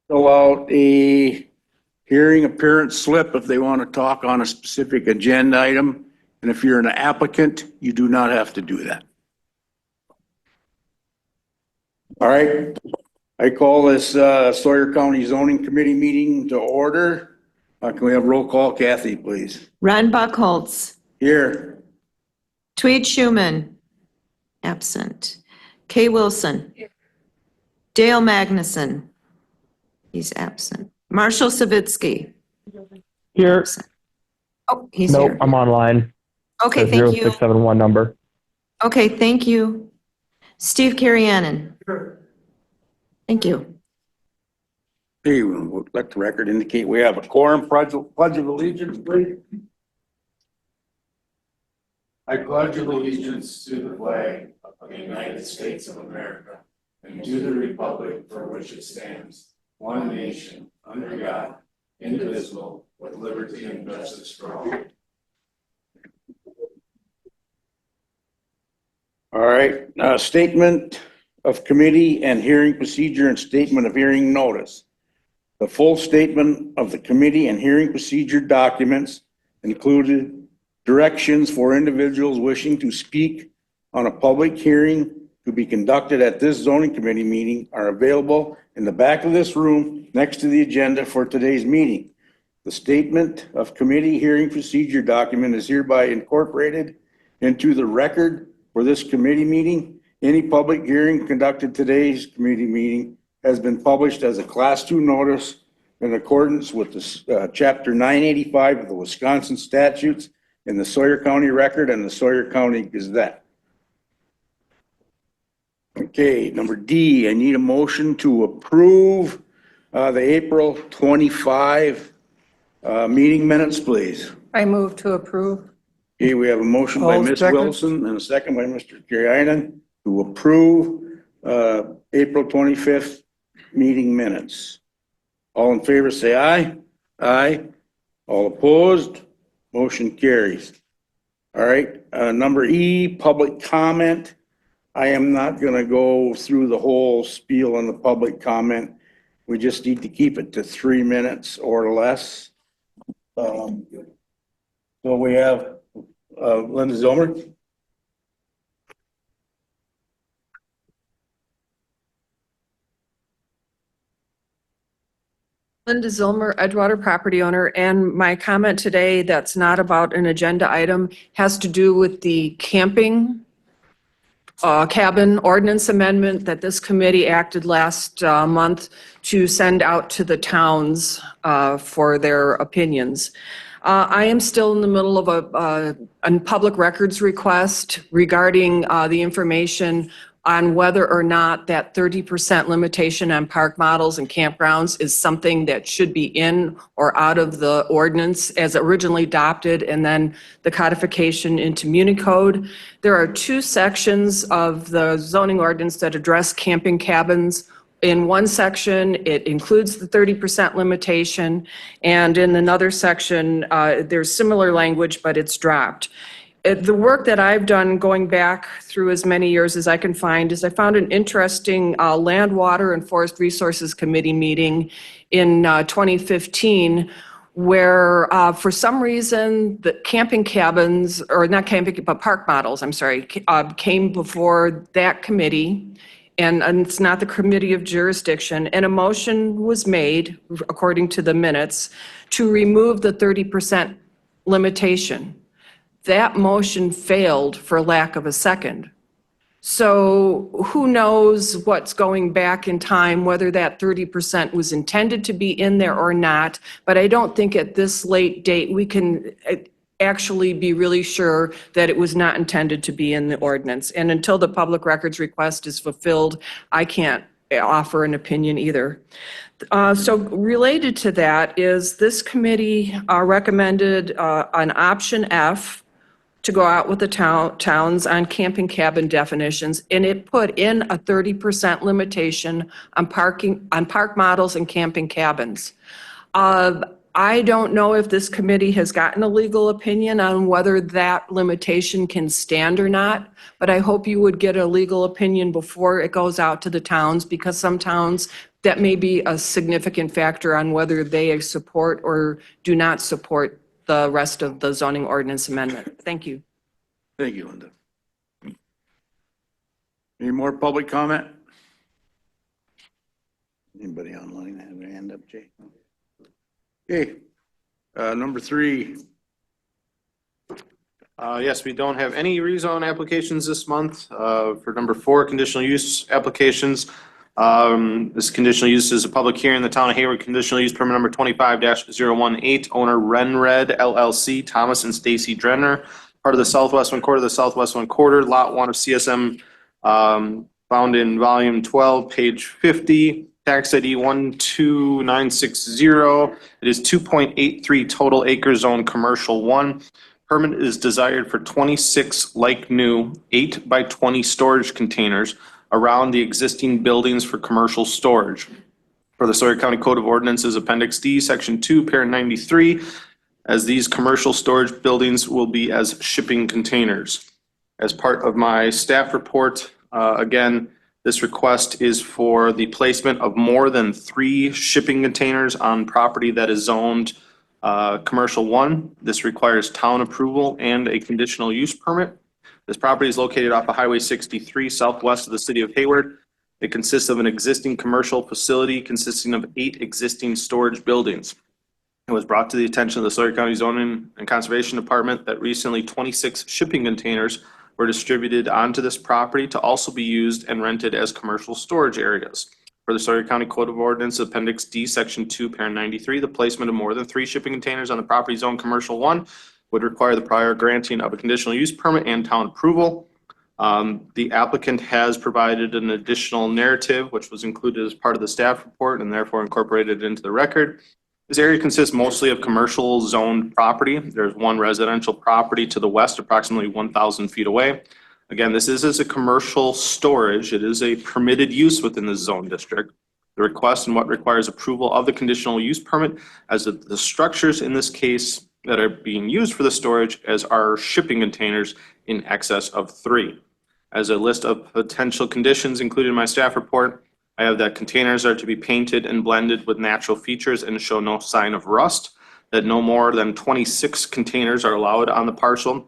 fill out a hearing appearance slip if they want to talk on a specific agenda item. And if you're an applicant, you do not have to do that. All right. I call this Sawyer County Zoning Committee meeting to order. Can we have roll call? Kathy, please. Ron Buckholz, Here. Tweed Schuman, absent. Kay Wilson. Dale Magnuson, he's absent. Marshall Savitsky. Here. Absent. Oh, he's Nope, here. I'm online. Okay, The thank you. 0671 number. Okay, thank you. Steve Carrianen. Thank you. Hey, we'll let the record indicate we have a quorum. Pledge of allegiance, please. I pledge allegiance to the flag of the United States of America and to the republic for which it stands, one nation, under God, indivisible, with liberty and justice for all. All right, statement of committee and hearing procedure and statement of hearing notice. The full statement of the committee and hearing procedure documents included directions for individuals wishing to speak on a public hearing to be conducted at this zoning committee meeting are available in the back of this room next to the agenda for today's meeting. The statement of committee hearing procedure document is hereby incorporated into the record for this committee meeting. Any public hearing conducted today's committee meeting has been published as a Class 2 notice in accordance with the Chapter 985 of the Wisconsin statutes in the Sawyer County Record and the Sawyer County Gazette. Okay, number D, I need a motion to approve the April 25 meeting minutes, please. I move to approve. Okay, we have a motion by I'll Ms. second. Wilson and a second by Mr. Carrianen to approve April 25th meeting minutes. All in favor, say aye. Aye. All opposed? Motion carries. All right, number E, public comment. I am not going to go through the whole spiel on the public comment. We just need to keep it to 3 minutes or less. So we have Linda Zilmer. Linda Zilmer, Edgewater property owner, and my comment today that's not about an agenda item has to do with the camping cabin ordinance amendment that this committee acted last month to send out to the towns for their opinions. I am still in the middle of a public records request regarding the information on whether or not that 30% limitation on park models and campgrounds is something that should be in or out of the ordinance as originally adopted, and then the codification into Muni Code. There are 2 sections of the zoning ordinance that address camping cabins. In one section, it includes the 30% limitation, and in another section, there's similar language, but it's dropped. The work that I've done going back through as many years as I can find is I found an interesting Land, Water, and Forest Resources Committee meeting in 2015 where for some reason the camping cabins, or not camping, but park models, I'm sorry, came before that committee. And it's not the committee of jurisdiction, and a motion was made, according to the minutes, to remove the 30% limitation. That motion failed for lack of a second. So who knows what's going back in time, whether that 30% was intended to be in there or not, but I don't think at this late date we can actually be really sure that it was not intended to be in the ordinance. And until the public records request is fulfilled, I can't offer an opinion either. So related to that is this committee recommended an option F to go out with the towns on camping cabin definitions, and it put in a 30% limitation on park models and camping cabins. I don't know if this committee has gotten a legal opinion on whether that limitation can stand or not, but I hope you would get a legal opinion before it goes out to the towns, because some towns that may be a significant factor on whether they support or do not support the rest of the zoning ordinance amendment. Thank you. Thank you, Linda. Any more public comment? Anybody online have their hand up, Jay? Okay, number 3. Yes, we don't have any rezone applications this month. For number 4, conditional use applications. This conditional use is a public hearing in the town of Hayward, conditional use permit number 25-018, owner Renred LLC, Thomas and Stacy Drenner, part of the Southwest One Quarter, lot 1 of CSM, found in volume 12, page 50, tax ID 12960. It is 2.83 total acre zone, commercial 1. Permit is desired for 26 like new 8 by 20 storage containers around the existing buildings for commercial storage. For the Sawyer County Code of Ordinances, Appendix D, Section 2, Parent 93, as these commercial storage buildings will be as shipping containers. As part of my staff report, again, this request is for the placement of more than 3 shipping containers on property that is zoned Commercial 1. This requires town approval and a conditional use permit. This property is located off of Highway 63, southwest of the city of Hayward. It consists of an existing commercial facility consisting of 8 existing storage buildings. It was brought to the attention of the Sawyer County Zoning and Conservation Department that recently 26 shipping containers were distributed onto this property to also be used and rented as commercial storage areas. For the Sawyer County Code of Ordinance, Appendix D, Section 2, Parent 93, the placement of more than 3 shipping containers on the property zone Commercial 1 would require the prior granting of a conditional use permit and town approval. The applicant has provided an additional narrative, which was included as part of the staff report and therefore incorporated into the record. This area consists mostly of commercial zoned property. There's 1 residential property to the west, approximately 1,000 feet away. Again, this is as a commercial storage. It is a permitted use within the zone district. The request and what requires approval of the conditional use permit as the structures in this case that are being used for the storage as are shipping containers in excess of 3. As a list of potential conditions included in my staff report, I have that containers are to be painted and blended with natural features and show no sign of rust, that no more than 26 containers are allowed on the parcel.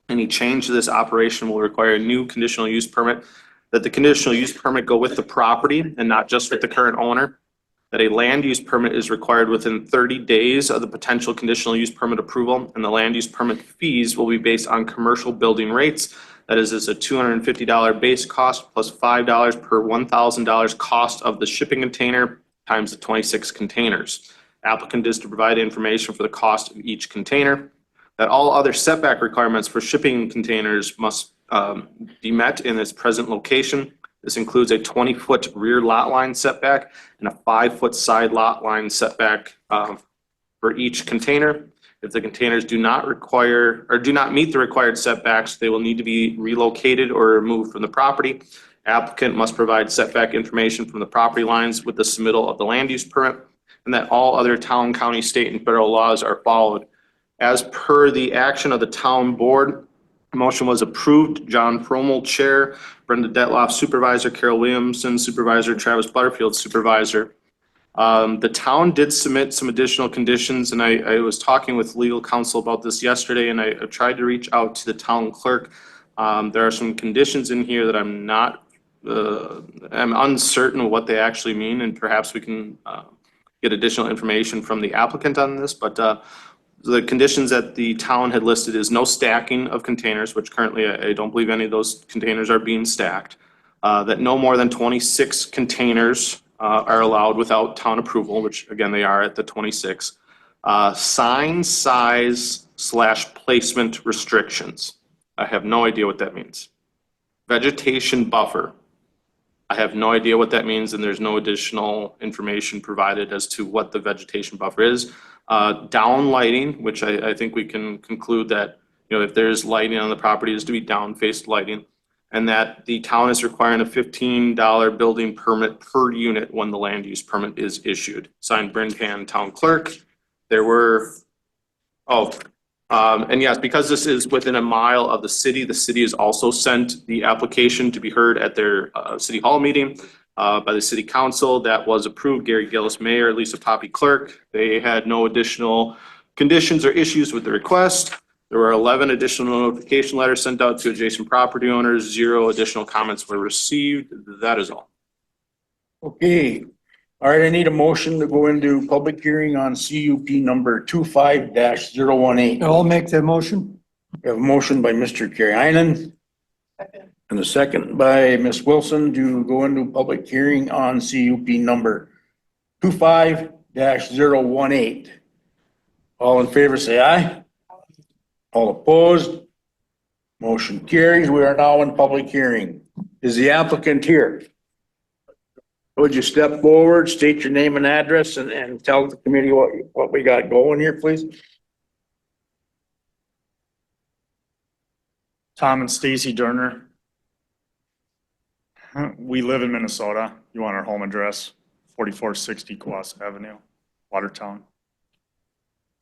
Any change to this operation will require a new conditional use permit, that the conditional use permit go with the property and not just with the current owner, that a land use permit is required within 30 days of the potential conditional use permit approval, and the land use permit fees will be based on commercial building rates. That is a $250 base cost plus $5 per $1,000 cost of the shipping container times the 26 containers. Applicant is to provide information for the cost of each container, that all other setback requirements for shipping containers must be met in its present location. This includes a 20-foot rear lot line setback and a 5-foot side lot line setback for each container. If the containers do not require or do not meet the required setbacks, they will need to be relocated or removed from the property. Applicant must provide setback information from the property lines with the submittal of the land use permit, and that all other town, county, state, and federal laws are followed. As per the action of the town board, motion was approved. John Fromel, chair, Brenda Detloff, supervisor, Carol Williamson, supervisor, Travis Butterfield, supervisor. The town did submit some additional conditions, and I was talking with legal counsel about this yesterday, and I tried to reach out to the town clerk. There are some conditions in here that I'm uncertain of what they actually mean, and perhaps we can get additional information from the applicant on this, but the conditions that the town had listed is no stacking of containers, which currently I don't believe any of those containers are being stacked. That no more than 26 containers are allowed without town approval, which again, they are at the 26. Sign size / placement restrictions. I have no idea what that means. Vegetation buffer. I have no idea what that means, and there's no additional information provided as to what the vegetation buffer is. Down lighting, which I think we can conclude that, if there's lighting on the property, is to be down-faced lighting, and that the town is requiring a $15 building permit per unit when the land use permit is issued. Signed, Bryn Pan, town clerk. There were, and yes, because this is within a mile of the city has also sent the application to be heard at their city hall meeting. by the city council. That was approved. Gary Gillis, mayor, Lisa Poppy, clerk. They had no additional conditions or issues with the request. There were 11 additional notification letters sent out to adjacent property owners. 0 additional comments were received. That is all. Okay. All right, I need a motion to go into public hearing on CUP number 25-018. I'll make that motion. We have a motion by Mr. Karianen. And a second by Ms. Wilson to go into public hearing on CUP number 25-018. All in favor, say aye. All opposed? Motion carries. We are now in public hearing. Is the applicant here? Would you step forward, state your name and address, and tell the committee what we got going here, please? Tom and Stacy Durner. We live in Minnesota. You want our home address? 4460 Coas Avenue, Watertown.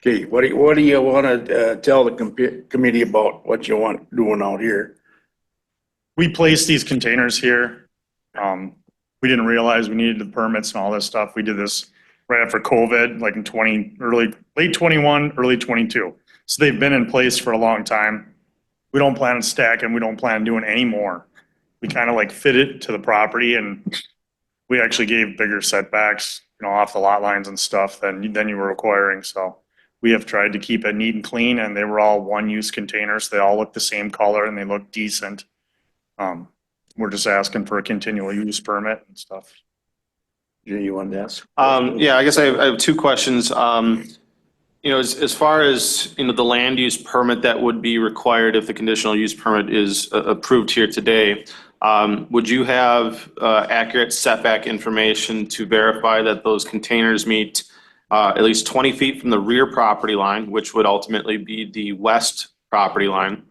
Okay, what do you want to tell the committee about what you want doing out here? We placed these containers here. We didn't realize we needed the permits and all this stuff. We did this right after COVID, like in late 21, early 22. So they've been in place for a long time. We don't plan on stacking. We don't plan on doing any more. We kind of like fit it to the property, and we actually gave bigger setbacks, off the lot lines and stuff than you were requiring. So we have tried to keep it neat and clean, and they were all one-use containers. They all look the same color and they look decent. We're just asking for a continual use permit and stuff. You want to ask? Yeah, I guess I have 2 questions. As far as, the land use permit that would be required if the conditional use permit is approved here today, would you have accurate setback information to verify that those containers meet at least 20 feet from the rear property line, which would ultimately be the west property line,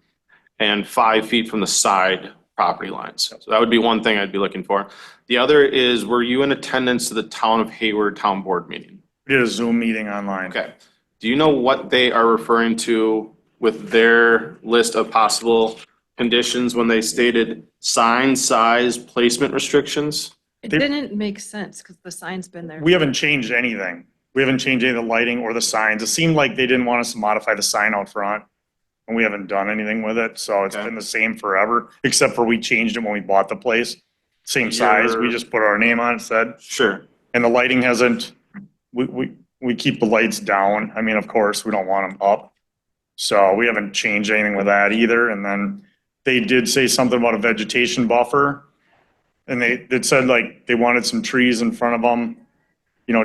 and 5 feet from the side property lines? So that would be one thing I'd be looking for. The other is, were you in attendance to the Town of Hayward Town Board meeting? We did a Zoom meeting online. Okay. Do you know what they are referring to with their list of possible conditions when they stated sign size placement restrictions? It They- didn't make sense because the sign's been there. We haven't changed anything. We haven't changed any of the lighting or the signs. It seemed like they didn't want us to modify the sign out front, and we haven't done anything with it. So it's Okay. been the same forever, except for we changed it when we bought the place. Same size. We Your- just put our name on it, said, Sure. and the lighting hasn't, we keep the lights down. I mean, of course, we don't want them up. So we haven't changed anything with that either. And then they did say something about a vegetation buffer. And they said like they wanted some trees in front of them,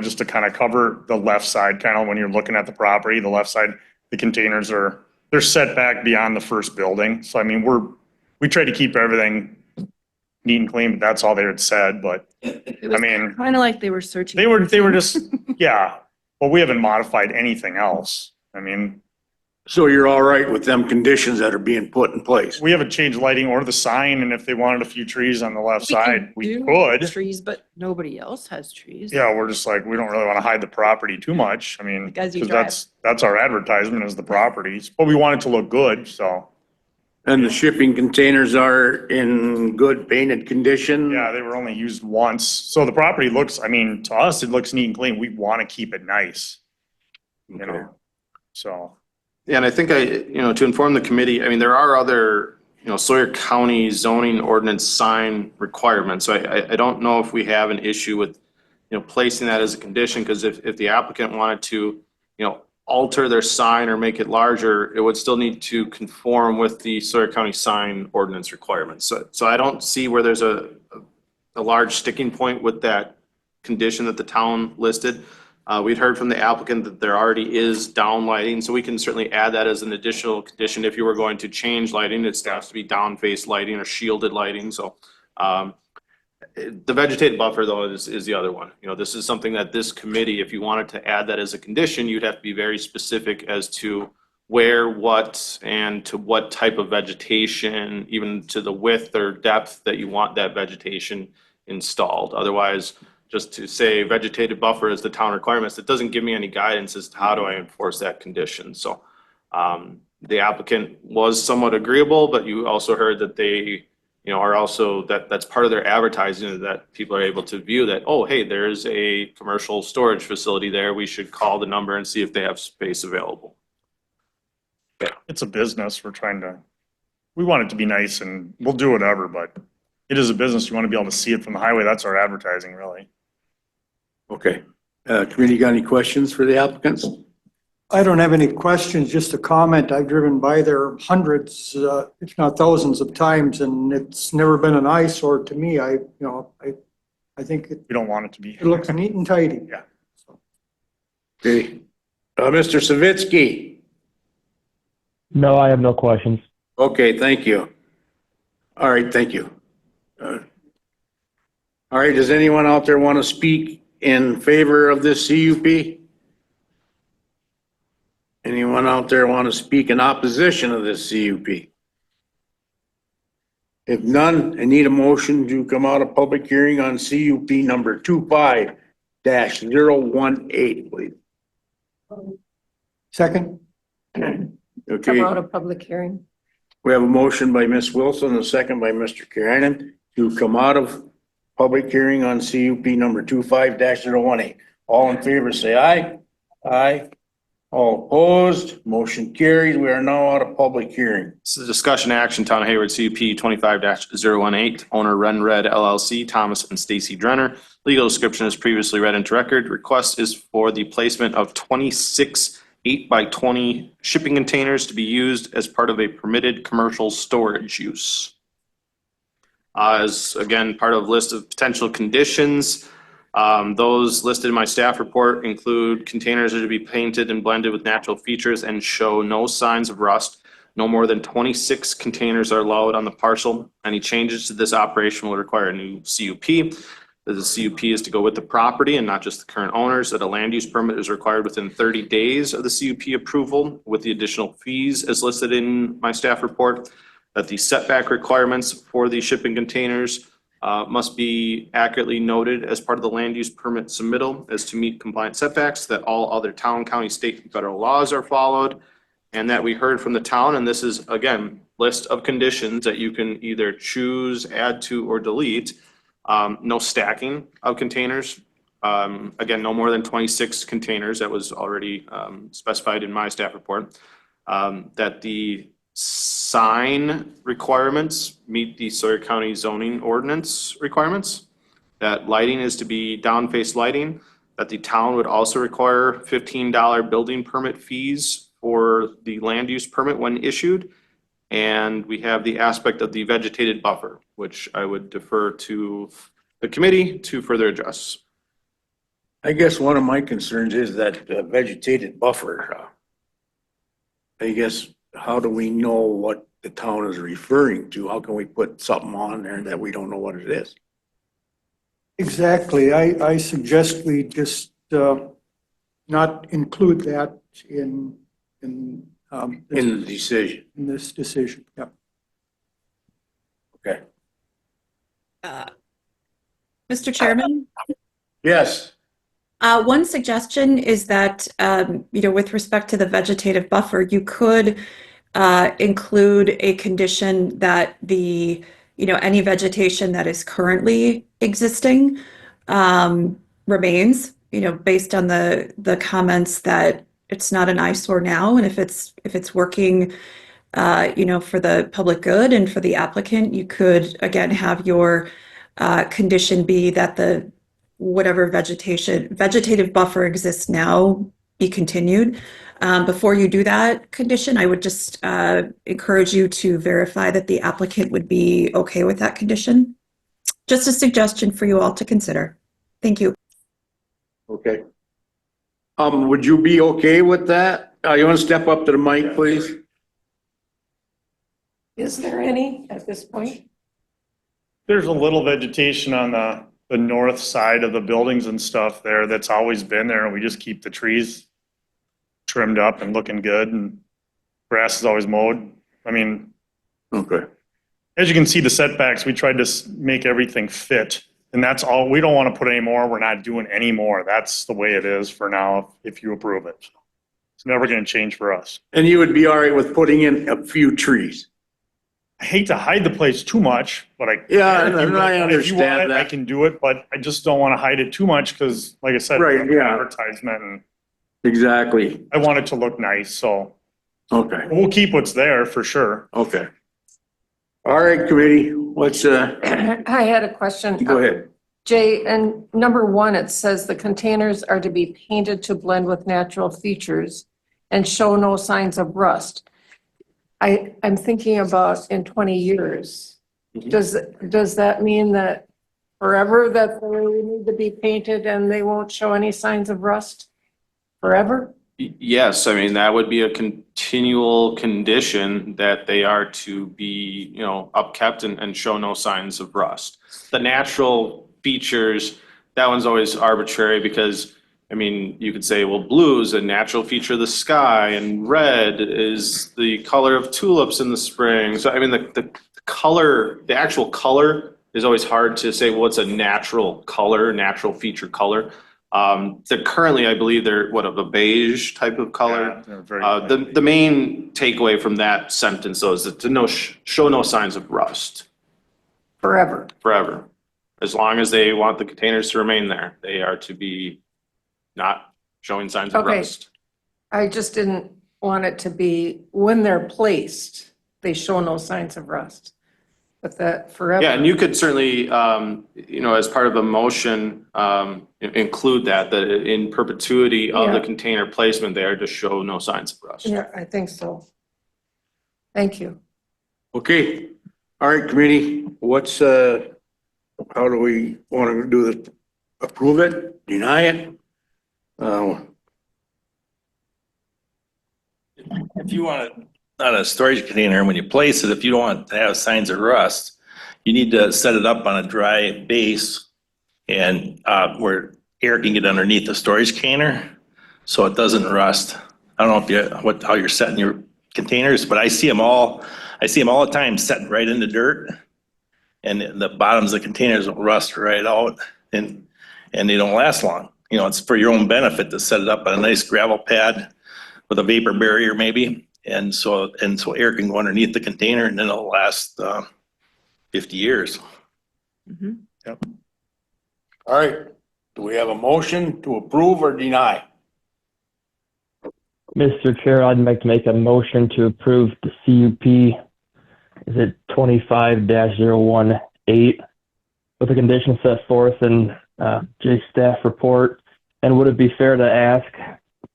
just to kind of cover the left side, kind of when you're looking at the property, the left side, the containers they're set back beyond the first building. So I mean, we try to keep everything neat and clean, but that's all they had said. But I mean, Kind of like they were searching. they were just, yeah. Well, we haven't modified anything else. I mean, So you're all right with them conditions that are being put in place? we haven't changed lighting or the sign, and if they wanted a few trees on the left side, we do could. Trees, but nobody else has trees. Yeah, we're just like, we don't really want to hide the property too much. I mean, Because you because that's our advertisement is the properties, but we want it to look good, so. And the shipping containers are in good painted condition? Yeah, they were only used once. So the property looks, I mean, to us, it looks neat and clean. We want to keep it nice, Okay. so. Yeah, and I think to inform the committee, I mean, there are other, Sawyer County zoning ordinance sign requirements. So I don't know if we have an issue with, placing that as a condition, because if the applicant wanted to, alter their sign or make it larger, it would still need to conform with the Sawyer County sign ordinance requirements. So I don't see where there's a large sticking point with that condition that the town listed. We'd heard from the applicant that there already is down lighting, so we can certainly add that as an additional condition if you were going to change lighting. It has to be down face lighting or shielded lighting, so. The vegetative buffer though is the other one. This is something that this committee, if you wanted to add that as a condition, you'd have to be very specific as to where, what, and to what type of vegetation, even to the width or depth that you want that vegetation installed. Otherwise, just to say vegetative buffer is the town requirements, it doesn't give me any guidance as to how do I enforce that condition. So the applicant was somewhat agreeable, but you also heard that they are also, that's part of their advertising, that people are able to view that, oh, hey, there's a commercial storage facility there. We should call the number and see if they have space available. It's a business. We want it to be nice and we'll do whatever, but it is a business. You want to be able to see it from the highway. That's our advertising, really. Okay. Committee got any questions for the applicants? I don't have any questions, just a comment. I've driven by there hundreds, if not thousands of times, and it's never been an eyesore to me. I think We don't want it to be. it looks neat and tidy. Yeah. Okay. Mr. Savitsky? No, I have no questions. Okay, thank you. All right, thank you. All right, does anyone out there want to speak in favor of this CUP? Anyone out there want to speak in opposition of this CUP? If none, I need a motion to come out of public hearing on CUP number 25-018, please. Second, Okay, of public hearing. we have a motion by Ms. Wilson and a second by Mr. Keranen to come out of public hearing on CUP number 25-018. All in favor, say aye. Aye. All opposed, motion carried. We are now out of public hearing. This is a discussion action, Town of Hayward CUP 25-018, owner Ren Red LLC, Thomas and Stacy Drenner. Legal description is previously read into record. Request is for the placement of 26 8x20 shipping containers to be used as part of a permitted commercial storage use. As again, part of list of potential conditions, those listed in my staff report include containers are to be painted and blended with natural features and show no signs of rust. No more than 26 containers are allowed on the parcel. Any changes to this operation will require a new CUP. The CUP is to go with the property and not just the current owners. That a land use permit is required within 30 days of the CUP approval with the additional fees as listed in my staff report. That the setback requirements for the shipping containers must be accurately noted as part of the land use permit submittal as to meet compliant setbacks, that all other town, county, state, and federal laws are followed, and that we heard from the town, and this is, again, list of conditions that you can either choose, add to, or delete. No stacking of containers. Again, no more than 26 containers. That was already specified in my staff report. That the sign requirements meet the Sawyer County zoning ordinance requirements. That lighting is to be down-face lighting. That the town would also require $15 building permit fees for the land use permit when issued. And we have the aspect of the vegetated buffer, which I would defer to the committee to further address. I guess one of my concerns is that vegetated buffer. I guess, how do we know what the town is referring to? How can we put something on there that we don't know what it is? exactly. I suggest we just not include that in In the decision, this decision. Yeah. okay. Mr. Chairman, Yes, one suggestion is that, with respect to the vegetative buffer, you could include a condition that any vegetation that is currently existing remains, based on the comments that it's not an eyesore now, and if it's working, for the public good and for the applicant, you could again have your condition be that the whatever vegetative buffer exists now be continued. Before you do that condition, I would just encourage you to verify that the applicant would be okay with that condition. Just a suggestion for you all to consider. Thank you. okay. Would you be okay with that? You want to step up to the mic, please? Is there any at this point? There's a little vegetation on the north side of the buildings and stuff there that's always been there, and we just keep the trees trimmed up and looking good, and grass is always mowed. I mean, Okay. as you can see, the setbacks, we tried to make everything fit, and that's all. We don't want to put any more. We're not doing any more. That's the way it is for now, if you approve it. It's never going to change for us. And you would be all right with putting in a few trees? I hate to hide the place too much, but I. Yeah, if you and want- I if you want understand it, I that. can do it, but I just don't want to hide it too much because, like I said, Right, yeah. advertisement, and Exactly. I want it to look nice, so Okay, we'll keep what's there for sure. okay. All right, committee, what's, I had a question. go ahead. Jay, and number 1, it says the containers are to be painted to blend with natural features and show no signs of rust. I'm thinking about in 20 years. Does that mean that forever that they need to be painted and they won't show any signs of rust? Forever? Yes, I mean, that would be a continual condition that they are to be, you know, upkept and show no signs of rust. The natural features, that one's always arbitrary because, I mean, you could say, well, blue is a natural feature of the sky and red is the color of tulips in the spring. So I mean, the color, the actual color is always hard to say, what's a natural color, natural feature color. Currently, I believe they're a beige type of color. Yeah, they're very- The main takeaway from that sentence though is that to show no signs of rust Forever. forever. As long as they want the containers to remain there, they are to be not showing signs of Okay. rust. I just didn't want it to be when they're placed, they show no signs of rust. But that forever. Yeah, and you could certainly, you know, as part of a motion, include that in perpetuity of the Yeah. container placement, they are to show no signs of rust. Yeah, I think so. Thank you. Okay, all right, committee, what's, how do we want to do this? Approve it, deny it? If you want it on a storage container, when you place it, if you don't want to have signs of rust, you need to set it up on a dry base and where air can get underneath the storage container, so it doesn't rust. I don't know if how you're setting your containers, but I see them all the time setting right in the dirt, and the bottoms of the containers will rust right out, and they don't last long. You know, it's for your own benefit to set it up on a nice gravel pad with a vapor barrier maybe, and so air can go underneath the container, and then it'll last 50 years. All right, do we have a motion to approve or deny? Mr. Chair, I'd like to make a motion to approve the CUP, is it 25-018, with the conditions set forth in Jay's staff report? And would it be fair to ask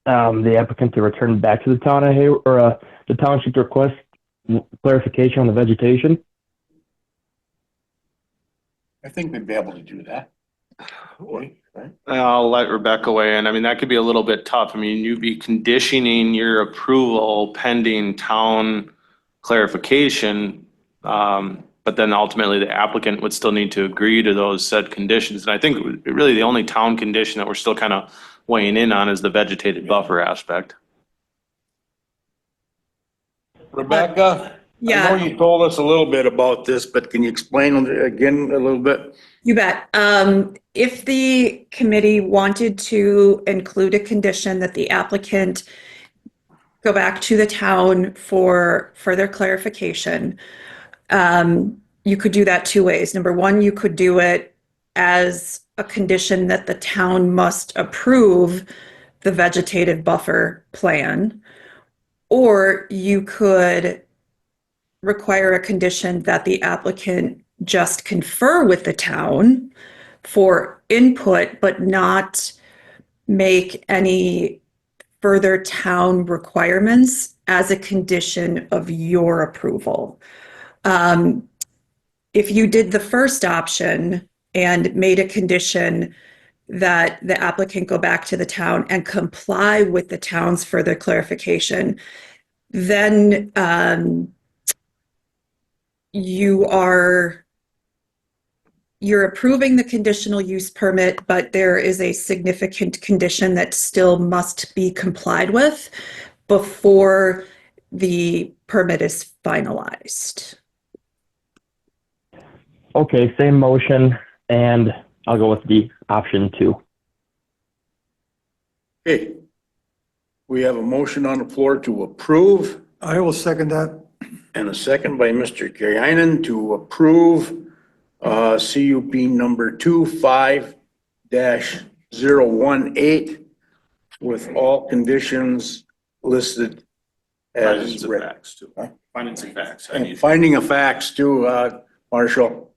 the applicant to return back to the town of Hayward, or the township to request clarification on the vegetation? I think we'd be able to do that. Right? I'll let Rebecca weigh in. I mean, that could be a little bit tough. I mean, you'd be conditioning your approval pending town clarification. But then ultimately the applicant would still need to agree to those said conditions. And I think really the only town condition that we're still kind of weighing in on is the vegetated buffer aspect. Rebecca? I know Yeah, you told us a little bit about this, but can you explain again a little bit? you bet. If the committee wanted to include a condition that the applicant go back to the town for further clarification, you could do that 2 ways. Number one, you could do it as a condition that the town must approve the vegetative buffer plan, or you could require a condition that the applicant just confer with the town for input, but not make any further town requirements as a condition of your approval. If you did the first option and made a condition that the applicant go back to the town and comply with the town's further clarification, then you're approving the conditional use permit, but there is a significant condition that still must be complied with before the permit is finalized. Okay, same motion, and I'll go with the option 2. Okay. We have a motion on the floor to approve. I will second that. and a second by Mr. Karianen to approve CUP number 25-018 with all conditions listed Findings as of written. facts too. Findings of facts. I And need. finding of facts too, Marshall.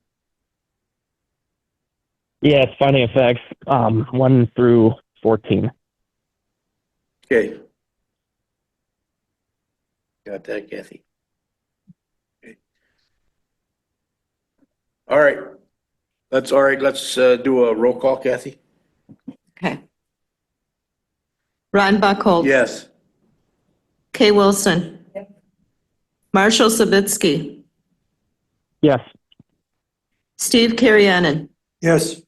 Yeah, it's finding of facts, 1 through 14. Okay. Got that, Kathy? Okay. All right. That's all right. Let's do a roll call, Kathy. Okay. Ron Buckhold. Yes. Kay Wilson. Marshall Savitsky. Yes. Steve Karianen. Yes,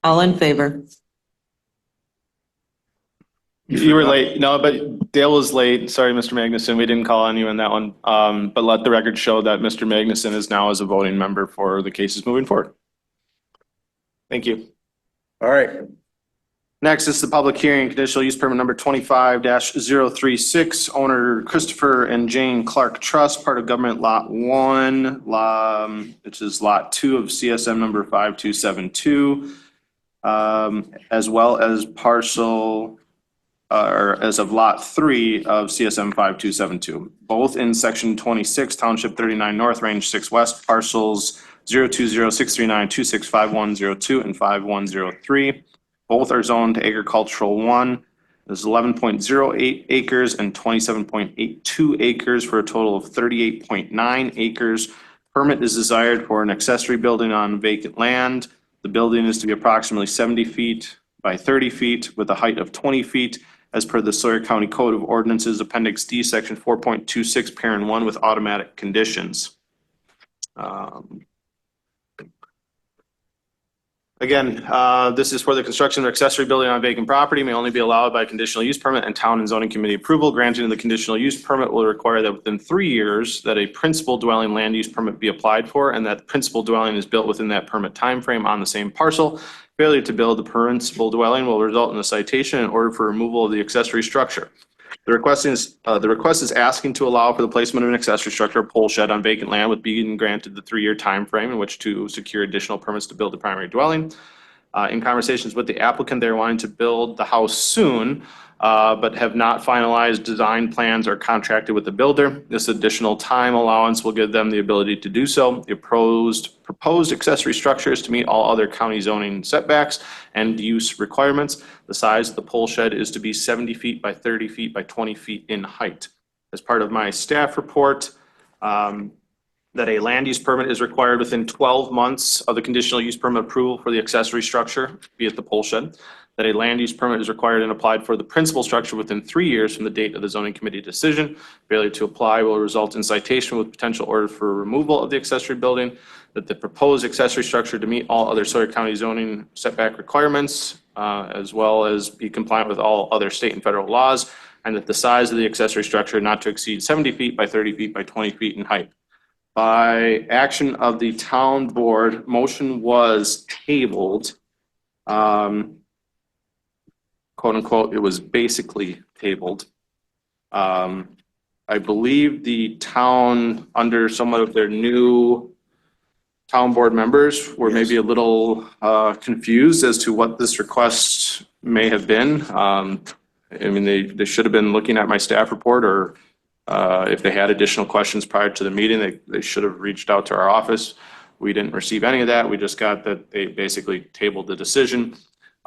All in favor. You were late. No, but Dale was late. Sorry, Mr. Magnuson. We didn't call on you on that one. But let the record show that Mr. Magnuson is now as a voting member for the cases moving forward. Thank you. All right. Next is the public hearing, conditional use permit number 25-036, owner Christopher and Jane Clark Trust, part of government lot 1, which is lot 2 of CSM number 5272, as well as parcel, or as of lot 3 of CSM 5272, both in section 26, township 39 north, range 6 west, parcels 020-639-265102 and 5103. Both are zoned to agricultural 1. There's 11.08 acres and 27.82 acres for a total of 38.9 acres. Permit is desired for an accessory building on vacant land. The building is to be approximately 70 feet by 30 feet with a height of 20 feet as per the Sawyer County Code of Ordinances, Appendix D, Section 4.26, Parent 1 with automatic conditions. Again, this is for the construction of accessory building on vacant property may only be allowed by conditional use permit and town and zoning committee approval. Granting of the conditional use permit will require that within 3 years that a principal dwelling land use permit be applied for and that the principal dwelling is built within that permit timeframe on the same parcel. Failure to build the principal dwelling will result in a citation in order for removal of the accessory structure. The request is asking to allow for the placement of an accessory structure, a pole shed on vacant land with being granted the 3-year time frame in which to secure additional permits to build the primary dwelling. In conversations with the applicant, they're wanting to build the house soon, but have not finalized design plans or contracted with the builder. This additional time allowance will give them the ability to do so. The proposed accessory structures to meet all other county zoning setbacks and use requirements. The size of the pole shed is to be 70 feet by 30 feet by 20 feet in height. As part of my staff report, that a land use permit is required within 12 months of the conditional use permit approval for the accessory structure, be it the pole shed. That a land use permit is required and applied for the principal structure within 3 years from the date of the zoning committee decision. Failure to apply will result in citation with potential order for removal of the accessory building. That the proposed accessory structure to meet all other Sawyer County zoning setback requirements, as well as be compliant with all other state and federal laws. And that the size of the accessory structure not to exceed 70 feet by 30 feet by 20 feet in height. By action of the town board, motion was tabled. Quote unquote, it was basically tabled. I believe the town, under some of their new town board members, were maybe a little confused as to what this request may have been. I mean, they should have been looking at my staff report, or if they had additional questions prior to the meeting, they should have reached out to our office. We didn't receive any of that. We just got that they basically tabled the decision.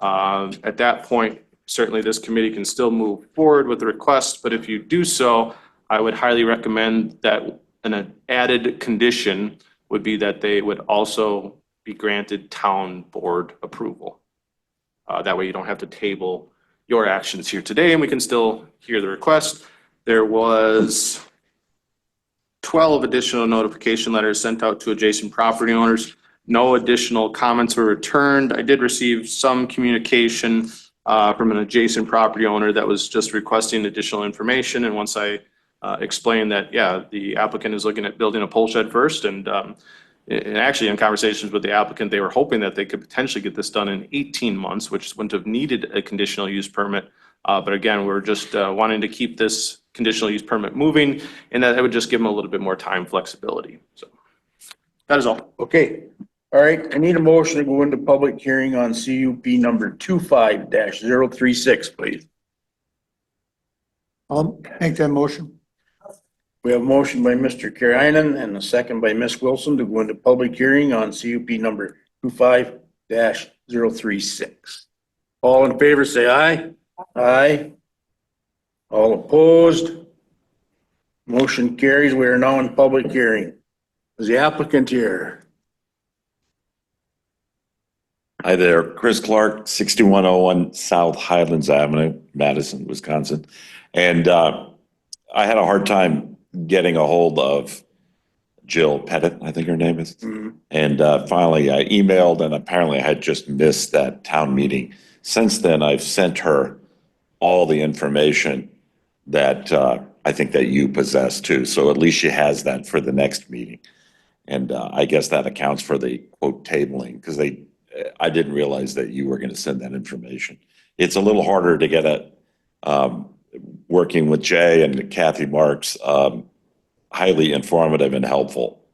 At that point, certainly this committee can still move forward with the request, but if you do so, I would highly recommend that an added condition would be that they would also be granted town board approval. That way you don't have to table your actions here today and we can still hear the request. There was 12 additional notification letters sent out to adjacent property owners. No additional comments were returned. I did receive some communication from an adjacent property owner that was just requesting additional information. And once I explained that, yeah, the applicant is looking at building a pole shed first. And actually in conversations with the applicant, they were hoping that they could potentially get this done in 18 months, which wouldn't have needed a conditional use permit. But again, we're just wanting to keep this conditional use permit moving, and that it would just give them a little bit more time flexibility. So that is all. Okay, all right, I need a motion to go into public hearing on CUP number 25-036, please. I'll make that motion. We have a motion by Mr. Karianen and a second by Ms. Wilson to go into public hearing on CUP number 25-036. All in favor, say aye. Aye. All opposed? Motion carries. We are now in public hearing. Is the applicant here? Hi there, Chris Clark, 6101 South Highlands Avenue, Madison, Wisconsin. And I had a hard time getting a hold of Jill Pettit, I think her name is. And finally I emailed, and apparently I had just missed that town meeting. Since then, I've sent her all the information that I think that you possess too. So at least she has that for the next meeting. And I guess that accounts for the quote tabling, because I didn't realize that you were going to send that information. It's a little harder to get working with Jay and Kathy Marks, highly informative and helpful.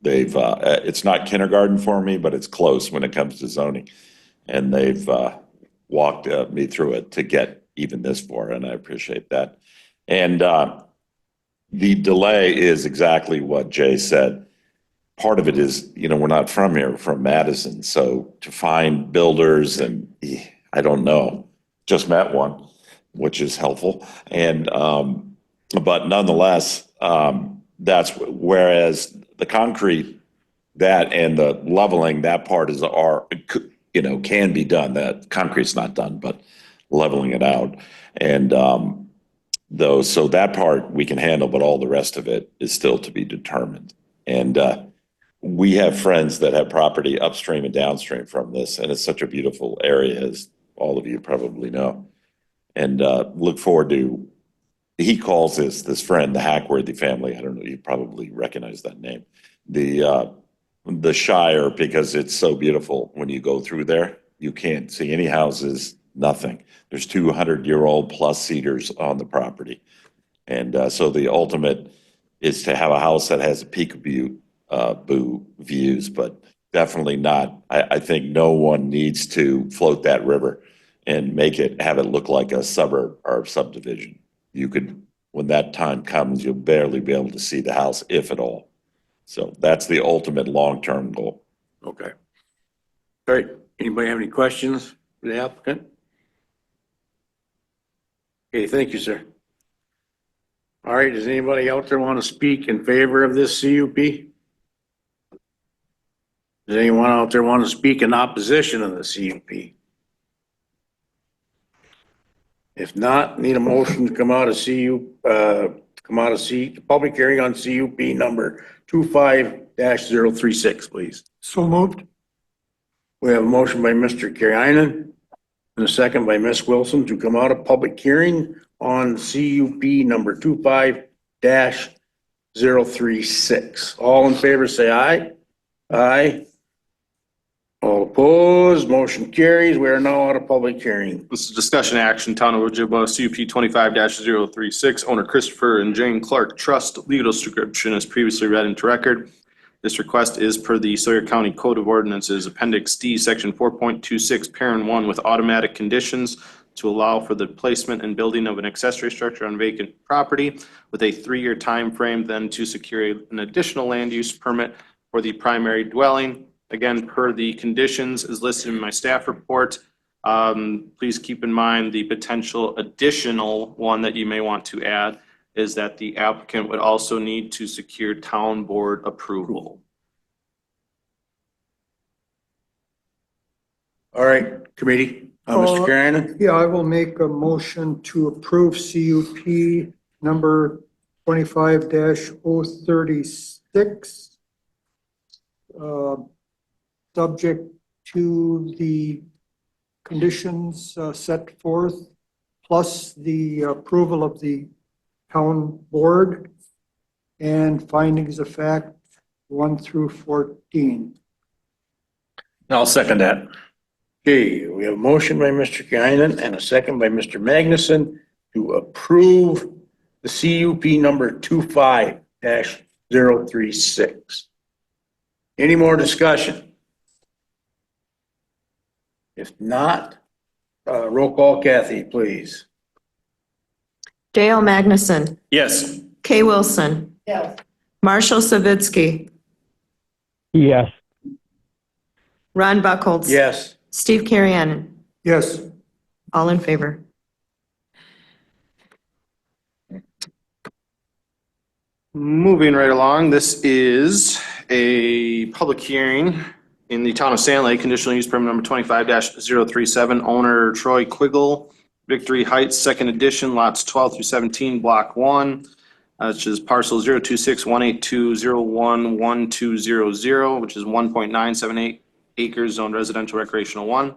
They've, it's not kindergarten for me, but it's close when it comes to zoning. And they've walked me through it to get even this far, and I appreciate that. And the delay is exactly what Jay said. Part of it is, we're not from here, we're from Madison. So to find builders, and I don't know, just met one, which is helpful. And, but nonetheless, that's whereas the concrete, that and the leveling, that part can be done. That concrete's not done, but leveling it out. And, so that part we can handle, but all the rest of it is still to be determined. And, we have friends that have property upstream and downstream from this, and it's such a beautiful area, as all of you probably know. And look forward to, he calls this friend, the Hackworthy family. I don't know, you probably recognize that name. The Shire, because it's so beautiful when you go through there. You can't see any houses, nothing. There's 200-year-old plus cedars on the property. And so the ultimate is to have a house that has a peekaboo views, but definitely not. I think no one needs to float that river and have it look like a suburb or subdivision. You could, when that time comes, you'll barely be able to see the house, if at all. So that's the ultimate long-term goal. Okay. All right, anybody have any questions for the applicant? Okay, thank you, sir. All right, does anybody out there want to speak in favor of this CUP? Does anyone out there want to speak in opposition of the CUP? If not, need a motion to come out of public hearing on CUP number 25-036, please. So moved. We have a motion by Mr. Karianen and a second by Ms. Wilson to come out of public hearing on CUP number 25-036. All in favor, say aye. Aye. All opposed, motion carries. We are now out of public hearing. This is discussion action, Town of Ojibwa, CUP 25-036, owner Christopher and Jane Clark Trust, legal description as previously read into record. This request is per the Sawyer County Code of Ordinances, Appendix D, Section 4.26, Parent 1, with automatic conditions to allow for the placement and building of an accessory structure on vacant property with a 3-year time frame, then to secure an additional land use permit for the primary dwelling. Again, per the conditions is listed in my staff report. Please keep in mind the potential additional one that you may want to add is that the applicant would also need to secure town board approval. All right, committee, Mr. Karianen. Yeah, I will make a motion to approve CUP number 25-036. Subject to the conditions set forth, plus the approval of the town board and findings of fact 1 through 14. I'll second that. Okay, we have a motion by Mr. Karianen and a second by Mr. Magnuson to approve the the CUP number 25-036. Any more discussion? If not, roll call, Kathy, please. Dale Magnuson, Yes. Kay Wilson. Yes. Marshall Savitsky, Yes. Ron Buckholz. Yes. Steve Carriennen, Yes, all in favor. Moving right along, this is a public hearing in the town of Sand Lake, conditional use permit number 25-037, owner Troy Quiggle, Victory Heights, second edition, lots 12 through 17, block 1, which is parcel 026-182-01-1200, which is 1.978 acres, zoned residential recreational 1,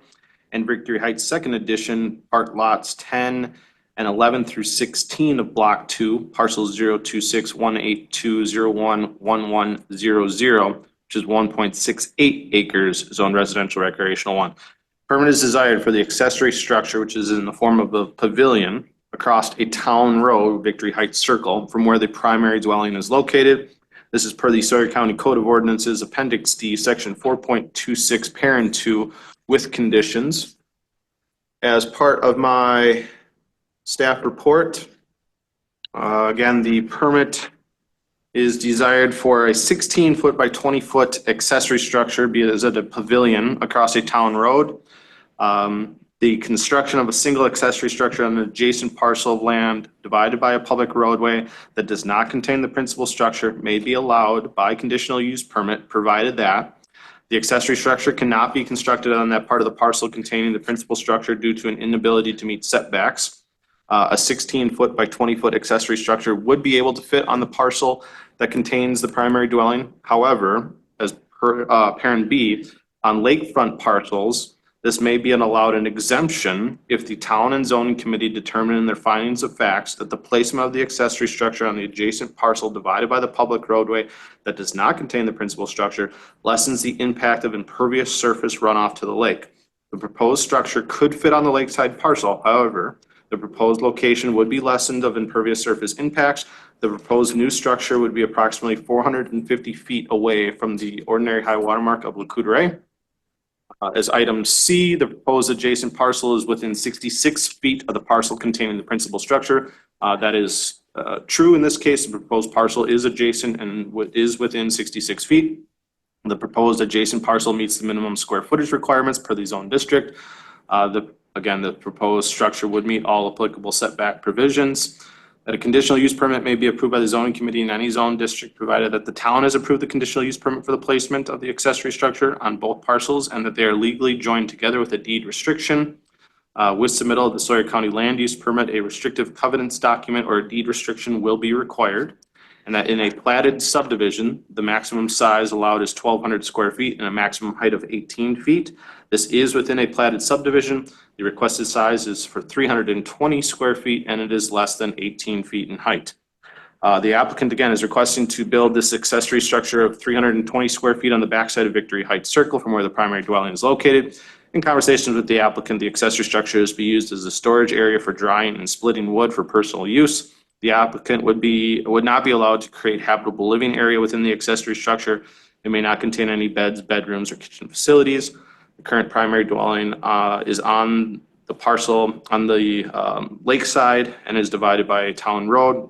and Victory Heights, second edition, part lots 10 and 11 through 16 of block 2, parcels 026-182-01-1100, which is 1.68 acres, zoned residential recreational 1. Permit is desired for the accessory structure, which is in the form of a pavilion across a town road, Victory Heights Circle, from where the primary dwelling is located. This is per the Sawyer County Code of Ordinances, Appendix D, Section 4.26, Parent 2, with conditions. As part of my staff report, again, the permit is desired for a 16-foot by 20-foot accessory structure, be it as a pavilion across a town road. The construction of a single accessory structure on an adjacent parcel of land divided by a public roadway that does not contain the principal structure may be allowed by conditional use permit, provided that the accessory structure cannot be constructed on that part of the parcel containing the principal structure due to an inability to meet setbacks. A 16-foot by 20-foot accessory structure would be able to fit on the parcel that contains the primary dwelling. However, as per parent B, on lakefront parcels, this may be allowed an exemption if the town and zoning committee determine in their findings of facts that the placement of the accessory structure on the adjacent parcel divided by the public roadway that does not contain the principal structure lessens the impact of impervious surface runoff to the lake. The proposed structure could fit on the lakeside parcel. However, the proposed location would be lessened of impervious surface impacts. The proposed new structure would be approximately 450 feet away from the ordinary high water mark of Lac-Courte. As item C, the proposed adjacent parcel is within 66 feet of the parcel containing the principal structure. That is true in this case. The proposed parcel is adjacent and is within 66 feet. The proposed adjacent parcel meets the minimum square footage requirements per the zone district. Again, the proposed structure would meet all applicable setback provisions. That a conditional use permit may be approved by the zoning committee in any zone district, provided that the town has approved the conditional use permit for the placement of the accessory structure on both parcels and that they are legally joined together with a deed restriction. With submittal of the Sawyer County land use permit, a restrictive covenants document or a deed restriction will be required. And that in a platted subdivision, the maximum size allowed is 1,200 square feet and a maximum height of 18 feet. This is within a platted subdivision. The requested size is for 320 square feet and it is less than 18 feet in height. The applicant again is requesting to build this accessory structure of 320 square feet on the backside of Victory Heights Circle from where the primary dwelling is located. In conversations with the applicant, the accessory structure is to be used as a storage area for drying and splitting wood for personal use. The applicant would not be allowed to create habitable living area within the accessory structure. It may not contain any beds, bedrooms, or kitchen facilities. The current primary dwelling is on the parcel on the lakeside and is divided by a town road.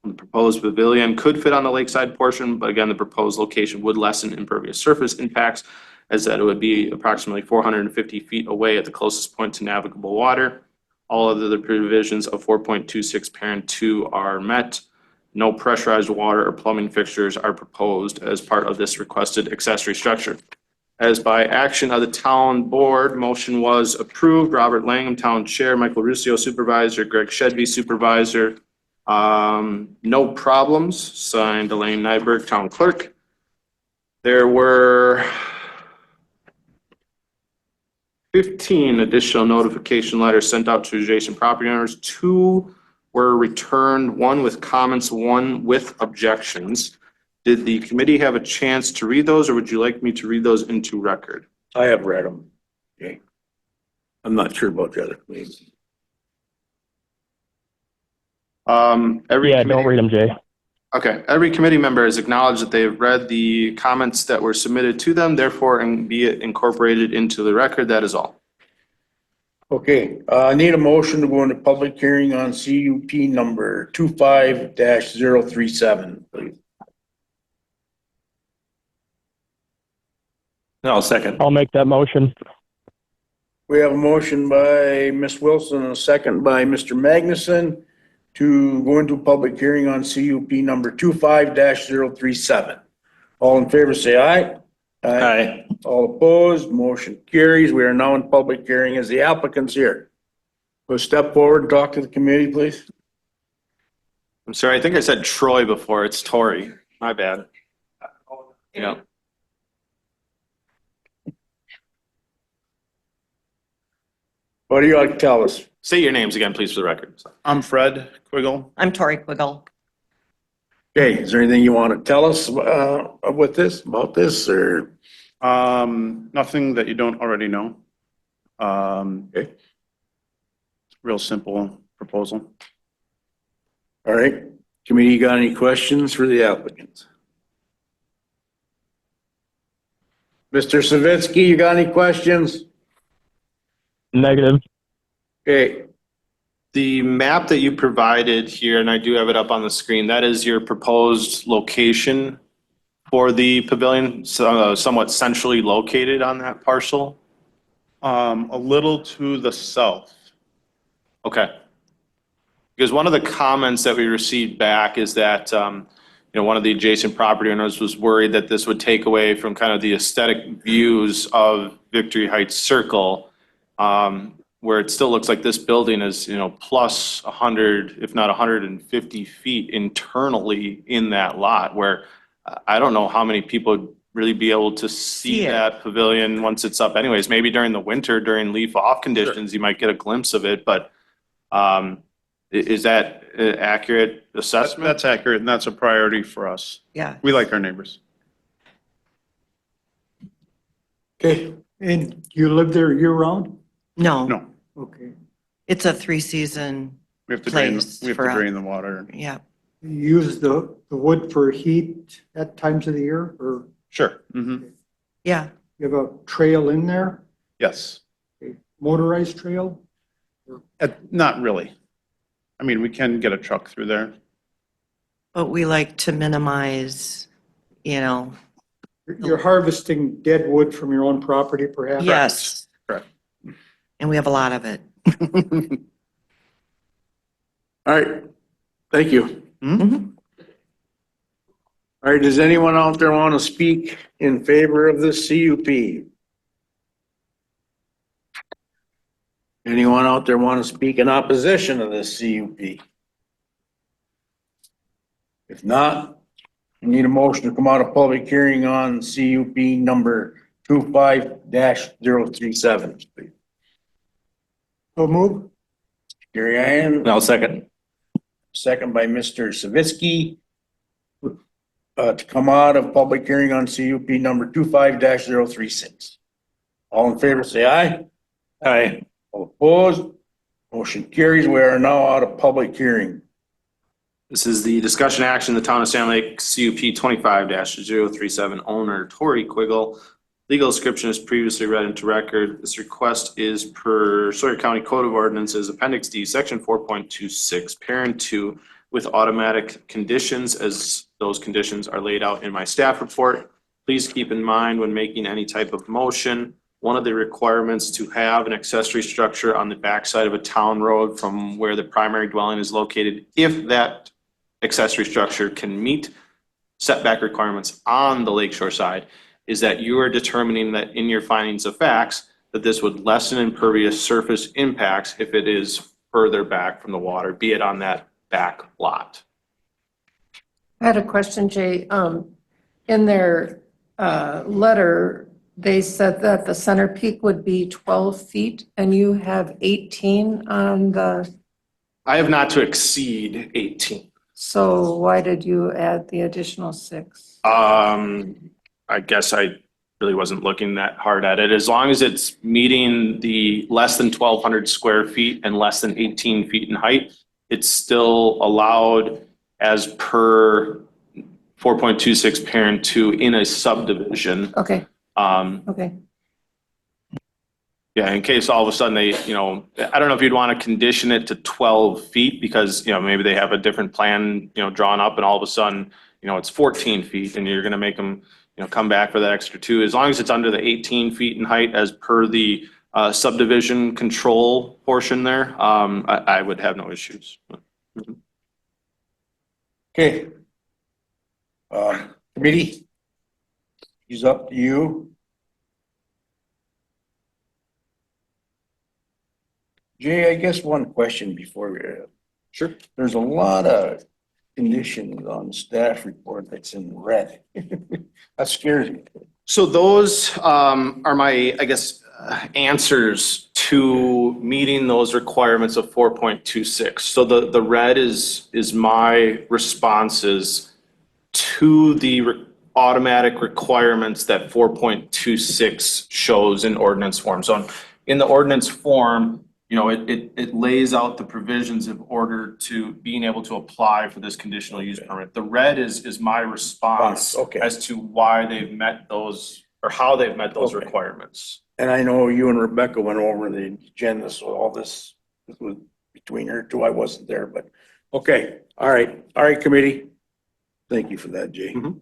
The proposed pavilion could fit on the lakeside portion, but again, the proposed location would lessen impervious surface impacts as that it would be approximately 450 feet away at the closest point to navigable water. All of the provisions of 4.26 parent 2 are met. No pressurized water or plumbing fixtures are proposed as part of this requested accessory structure. As by action of the town board, motion was approved. Robert Langham, town chair, Michael Ruscio, supervisor, Greg Shedby, supervisor. No problems. Signed, Elaine Nyberg, town clerk. There were 15 additional notification letters sent out to adjacent property owners. 2 were returned, 1 with comments, 1 with objections. Did the committee have a chance to read those, or would you like me to read those into record? I have read them. Okay. I'm not sure about the other, please. Every Yeah, committee- don't read them, Jay. Okay, every committee member has acknowledged that they have read the comments that were submitted to them, therefore, and be it incorporated into the record. That is all. Okay, I need a motion to go into public hearing on CUP number 25-037, please. No, second. I'll make that motion. We have a motion by Ms. Wilson and a second by Mr. Magnuson to go into public hearing on CUP number 25-037. All in favor, say aye. Aye. All opposed, motion carries. We are now in public hearing as the applicant's here. Go step forward and talk to the committee, please. I'm sorry, I think I said Troy before. It's Tori. My bad. Yeah. What do you like to tell us? Say your names again, please, for the record. I'm Fred Quiggle. I'm Tori Quiggle. Okay, is there anything you want to tell us about this, or? Nothing that you don't already know. Okay. Real simple proposal. All right, committee got any questions for the applicants? Mr. Savitsky, you got any questions? Negative. Okay, The map that you provided here, and I do have it up on the screen, that is your proposed location for the pavilion, somewhat centrally located on that parcel? A little to the south. Okay. Because one of the comments that we received back is that, one of the adjacent property owners was worried that this would take away from kind of the aesthetic views of Victory Heights Circle, where it still looks like this building is, plus 100, if not 150 feet internally in that lot, where I don't know how many people would really be able to see that pavilion once it's up anyways. Maybe during the winter, during leaf off conditions, you might get a glimpse of it, but is that an accurate assessment? That's accurate, and that's a priority for us. Yeah. We like our neighbors. Okay, and you live there year round? No, No, Okay. it's a 3-season, we have to Place for us. drain the water. yeah. You use the wood for heat at times of the year, or Sure. Mm-hmm. Yeah, you have a trail in there? Yes. A motorized trail? Not really. I mean, we can get a truck through there. but we like to minimize, You're harvesting dead wood from your own property perhaps? yes. Correct. And we have a lot of it. all right, thank you. Mhm. All right, does anyone out there want to speak in favor of this CUP? Anyone out there want to speak in opposition of this CUP? If not, we need a motion to come out of public hearing on CUP number 25-037, please. So move? Gary Ian, No, second. second by Mr. Savitsky. To come out of public hearing on CUP number 25-036. All in favor, say aye. Aye. All opposed? Motion carries. We are now out of public hearing. This is the discussion action, the Town of Sand Lake CUP 25-037 owner Tori Quiggle. Legal description is previously read into record. This request is per Sawyer County Code of Ordinances, Appendix D, Section 4.26, Parent 2, with automatic conditions as those conditions are laid out in my staff report. Please keep in mind when making any type of motion, one of the requirements to have an accessory structure on the backside of a town road from where the primary dwelling is located, if that accessory structure can meet setback requirements on the lakeshore side, is that you are determining that in your findings of facts, that this would lessen impervious surface impacts if it is further back from the water, be it on that back lot. I had a question, Jay. In their letter, they said that the center peak would be 12 feet and you have 18 on the, I have not to exceed 18. so why did you add the additional 6? I guess I really wasn't looking that hard at it. As long as it's meeting the less than 1,200 square feet and less than 18 feet in height, it's still allowed as per 4.26 parent 2 in a subdivision. Okay, Um, okay. Yeah, in case all of a sudden they, I don't know if you'd want to condition it to 12 feet because, maybe they have a different plan, drawn up and all of a sudden, it's 14 feet and you're going to make them, come back for that extra 2. As long as it's under the 18 feet in height as per the subdivision control portion there, I would have no issues. Okay. Committee? It's up to you. Jay, I guess one question before we. Sure. There's a lot of conditions on the staff report that's in red. That scares me. So those are my, I guess, answers to meeting those requirements of 4.26. So the red is my responses to the automatic requirements that 4.26 shows in ordinance form. So in the ordinance form, it lays out the provisions in order to being able to apply for this conditional use permit. The red is my response Okay. as to why they've met those or how they've met those Okay. requirements. And I know you and Rebecca went over the agenda, so all this was between her two. I wasn't there, but okay. All right. All right, committee. Thank you for that, Jay. Mhm.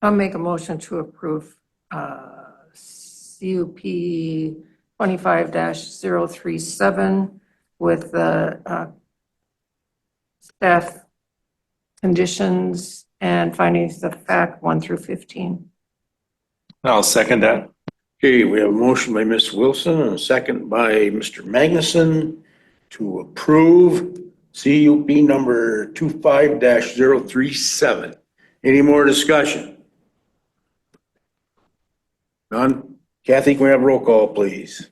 I'll make a motion to approve CUP 25-037 with the staff conditions and findings of fact 1 through 15. I'll second that. Okay, we have a motion by Ms. Wilson and a second by Mr. Magnuson to approve CUP number 25-037. Any more discussion? None? Kathy, can we have roll call, please?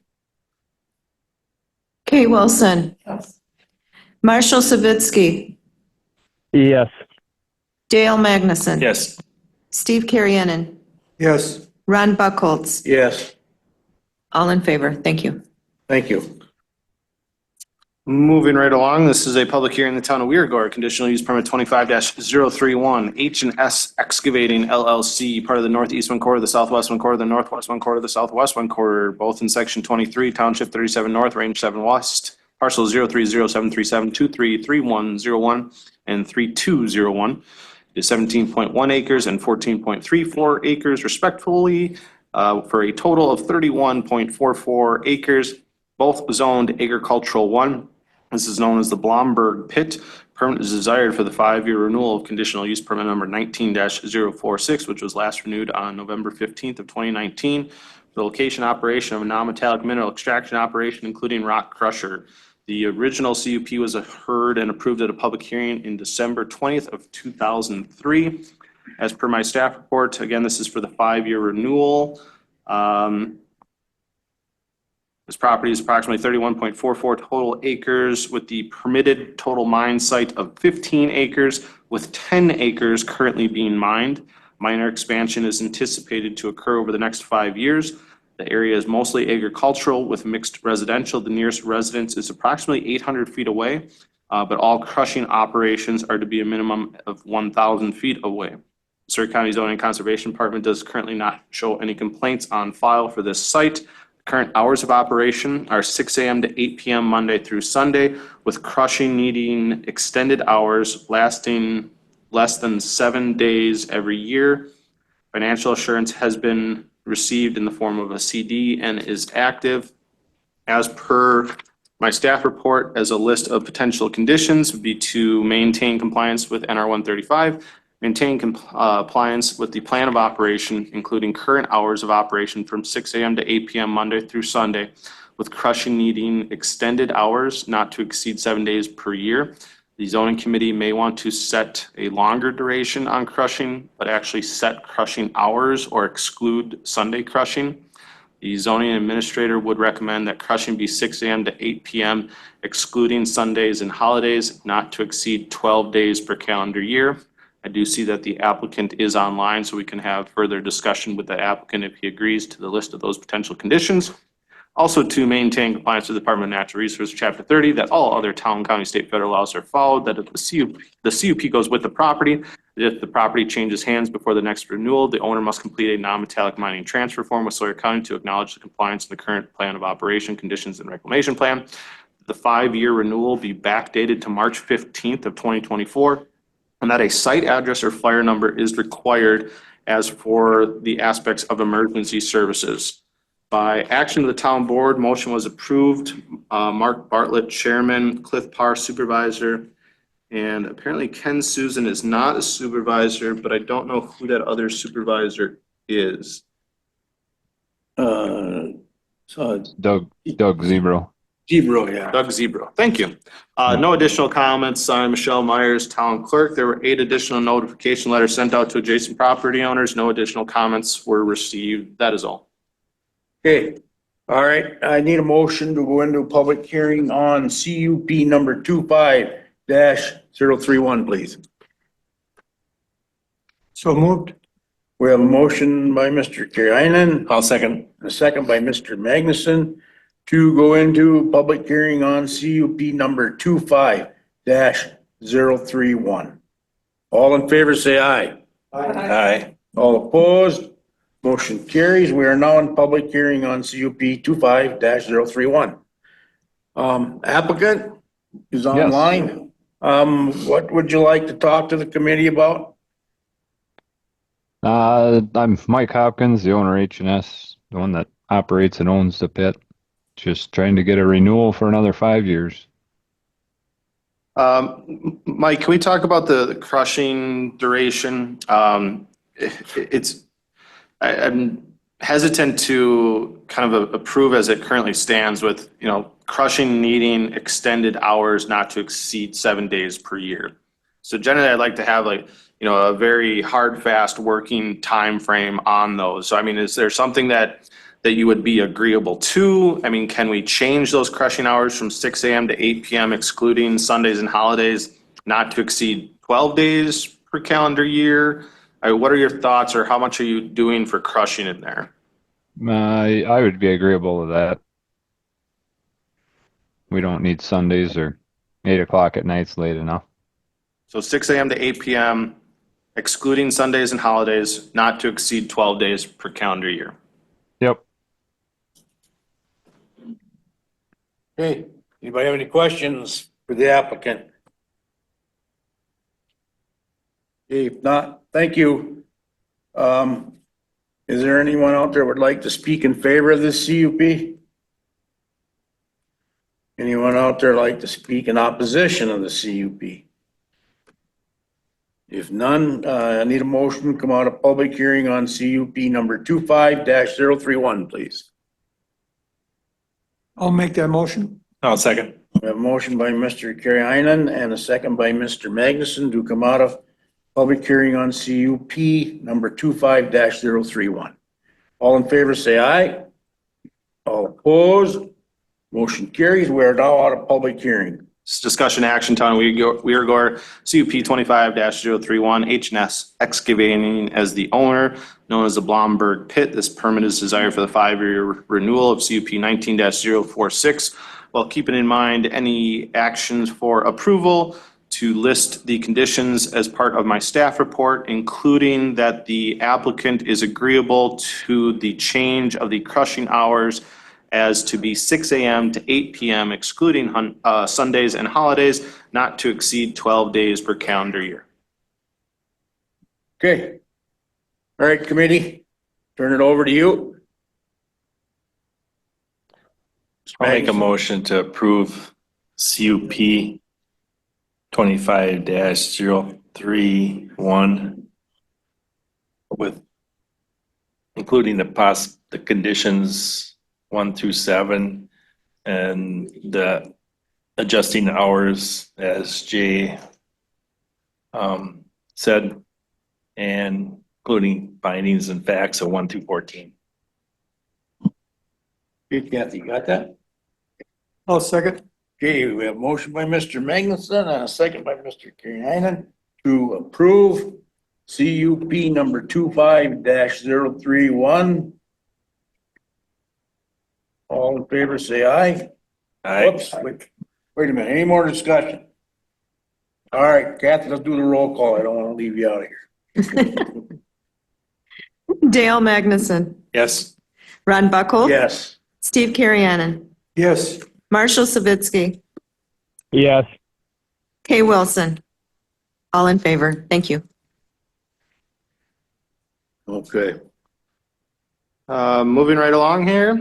Kay Wilson, Yes. Marshall Savitsky, Yes. Dale Magnuson. Yes. Steve Carriennen, Yes. Ron Buckholz, Yes, all in favor. Thank you. thank you. Moving right along, this is a public hearing in the town of Weirgor, conditional use permit 25-031, H&S Excavating LLC, part of the northeast one quarter, the southwest one quarter, the northwest one quarter, the southwest one quarter, both in section 23, township 37 north, range 7 west, parcel 030-737-233101 and 3201. It is 17.1 acres and 14.34 acres respectively, for a total of 31.44 acres, both zoned agricultural 1. This is known as the Blomberg Pit. Permit is desired for the 5-year renewal of conditional use permit number 19-046, which was last renewed on November 15th of 2019. The location operation of a non-metallic mineral extraction operation, including rock crusher. The original CUP was heard and approved at a public hearing in December 20th of 2003. As per my staff report, again, this is for the 5-year renewal. This property is approximately 31.44 total acres with the permitted total mine site of 15 acres with 10 acres currently being mined. Minor expansion is anticipated to occur over the next 5 years. The area is mostly agricultural with mixed residential. The nearest residence is approximately 800 feet away, but all crushing operations are to be a minimum of 1,000 feet away. Surrey County Zoning and Conservation Department does currently not show any complaints on file for this site. Current hours of operation are 6 a.m. to 8 p.m. Monday through Sunday, with crushing needing extended hours lasting less than 7 days every year. Financial assurance has been received in the form of a CD and is active. As per my staff report, as a list of potential conditions would be to maintain compliance with NR 135, maintain compliance with the plan of operation, including current hours of operation from 6 a.m. to 8 p.m. Monday through Sunday, with crushing needing extended hours not to exceed 7 days per year. The zoning committee may want to set a longer duration on crushing, but actually set crushing hours or exclude Sunday crushing. The zoning administrator would recommend that crushing be 6 a.m. to 8 p.m., excluding Sundays and holidays, not to exceed 12 days per calendar year. I do see that the applicant is online, so we can have further discussion with the applicant if he agrees to the list of those potential conditions. Also, to maintain compliance with the Department of Natural Resources, Chapter 30, that all other town, county, state, federal laws are followed, that if the CUP goes with the property, if the property changes hands before the next renewal, the owner must complete a non-metallic mining transfer form with Sawyer County to acknowledge the compliance in the current plan of operation, conditions, and reclamation plan. The 5-year renewal be backdated to March 15th of 2024, and that a site address or flyer number is required as for the aspects of emergency services. By action of the town board, motion was approved. Mark Bartlett, chairman, Cliff Parr, supervisor, and apparently Ken Susan is not a supervisor, but I don't know who that other supervisor is. So Doug Zebro. Zebro, yeah. Doug Zebro. Thank you. No additional comments. Signed, Michelle Myers, town clerk. There were 8 additional notification letters sent out to adjacent property owners. No additional comments were received. That is all. Okay, all right, I need a motion to go into a public hearing on CUP number 25-031, please. So moved. We have a motion by Mr. Kariainen, I'll second. and a second by Mr. Magnuson to go into public hearing on CUP number 25-031. All in favor, say aye. Aye. All opposed? Motion carries. We are now in public hearing on CUP 25-031. Applicant is online. What would you like to talk to the committee about? I'm Mike Hopkins, the owner of H&S, the one that operates and owns the pit. Just trying to get a renewal for another 5 years. Mike, can we talk about the crushing duration? I'm hesitant to kind of approve as it currently stands with, crushing needing extended hours not to exceed 7 days per year. So generally, I'd like to have a very hard, fast working time frame on those. So, is there something that you would be agreeable to? Can we change those crushing hours from 6 a.m. to 8 p.m. excluding Sundays and holidays, not to exceed 12 days per calendar year? What are your thoughts, or how much are you doing for crushing in there? I would be agreeable to that. We don't need Sundays or 8 o'clock at night's late enough. So 6 a.m. to 8 p.m., excluding Sundays and holidays, not to exceed 12 days per calendar year. Yep. Okay, anybody have any questions for the applicant? Okay, if not, thank you. Is there anyone out there would like to speak in favor of this CUP? Anyone out there like to speak in opposition of the CUP? If none, I need a motion to come out of public hearing on CUP number 25-031, please. I'll make that motion. I'll second. We have a motion by Mr. Kariainen and a second by Mr. Magnuson to come out of public hearing on CUP number 25-031. All in favor, say aye. All opposed? Motion carries. We are now out of public hearing. This is discussion action, Town of Weirgor, CUP 25-031, H&S Excavating as the owner, known as the Blomberg Pit. This permit is desired for the 5-year renewal of CUP 19-046, while keeping in mind any actions for approval to list the conditions as part of my staff report, including that the applicant is agreeable to the change of the crushing hours as to be 6 a.m. to 8 p.m. excluding Sundays and holidays, not to exceed 12 days per calendar year. Okay. All right, committee, turn it over to you. I'll make a motion to approve CUP 25-031 with including the conditions 1 through 7 and the adjusting hours as Jay said, and including findings and facts of 1 through 14. Okay, Kathy, you got that? I'll second. Okay, we have a motion by Mr. Magnuson and a second by Mr. Kariainen to approve CUP number 25-031. All in favor, say aye. Whoops, wait a minute, any more discussion? All right, Kathy, let's do the roll call. I don't want to leave you out of here. Dale Magnuson, Yes. Ron Buckle. Yes. Steve Carrianen, Yes, Marshall Savitsky, Yes. Kay Wilson. All in favor. Thank you. Okay. Moving right along here,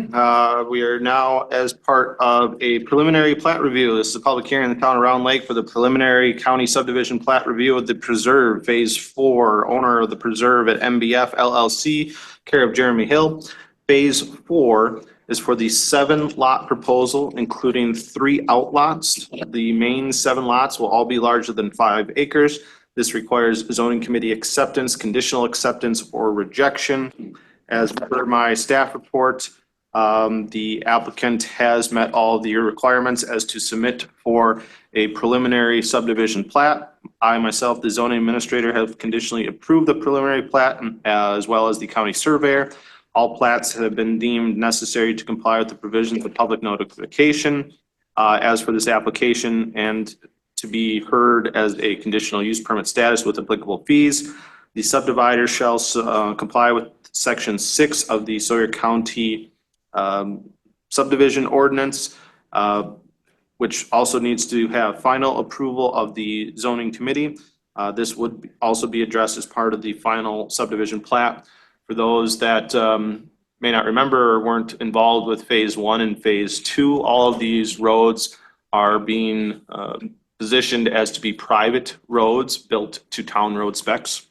we are now as part of a preliminary plat review. This is a public hearing in the town of Round Lake for the preliminary county subdivision plat review of the Preserve Phase 4, owner of the Preserve at MBF LLC, care of Jeremy Hill. Phase 4 is for the 7-lot proposal, including 3 outlots. The main 7 lots will all be larger than 5 acres. This requires zoning committee acceptance, conditional acceptance, or rejection. As per my staff report, the applicant has met all of the requirements as to submit for a preliminary subdivision plat. I myself, the zoning administrator, have conditionally approved the preliminary plat as well as the county surveyor. All plats have been deemed necessary to comply with the provisions of public notification as for this application and to be heard as a conditional use permit status with applicable fees. The subdivider shall comply with Section 6 of the Sawyer County subdivision ordinance, which also needs to have final approval of the zoning committee. This would also be addressed as part of the final subdivision plat. For those that may not remember or weren't involved with Phase 1 and Phase 2, all of these roads are being positioned as to be private roads built to town road specs.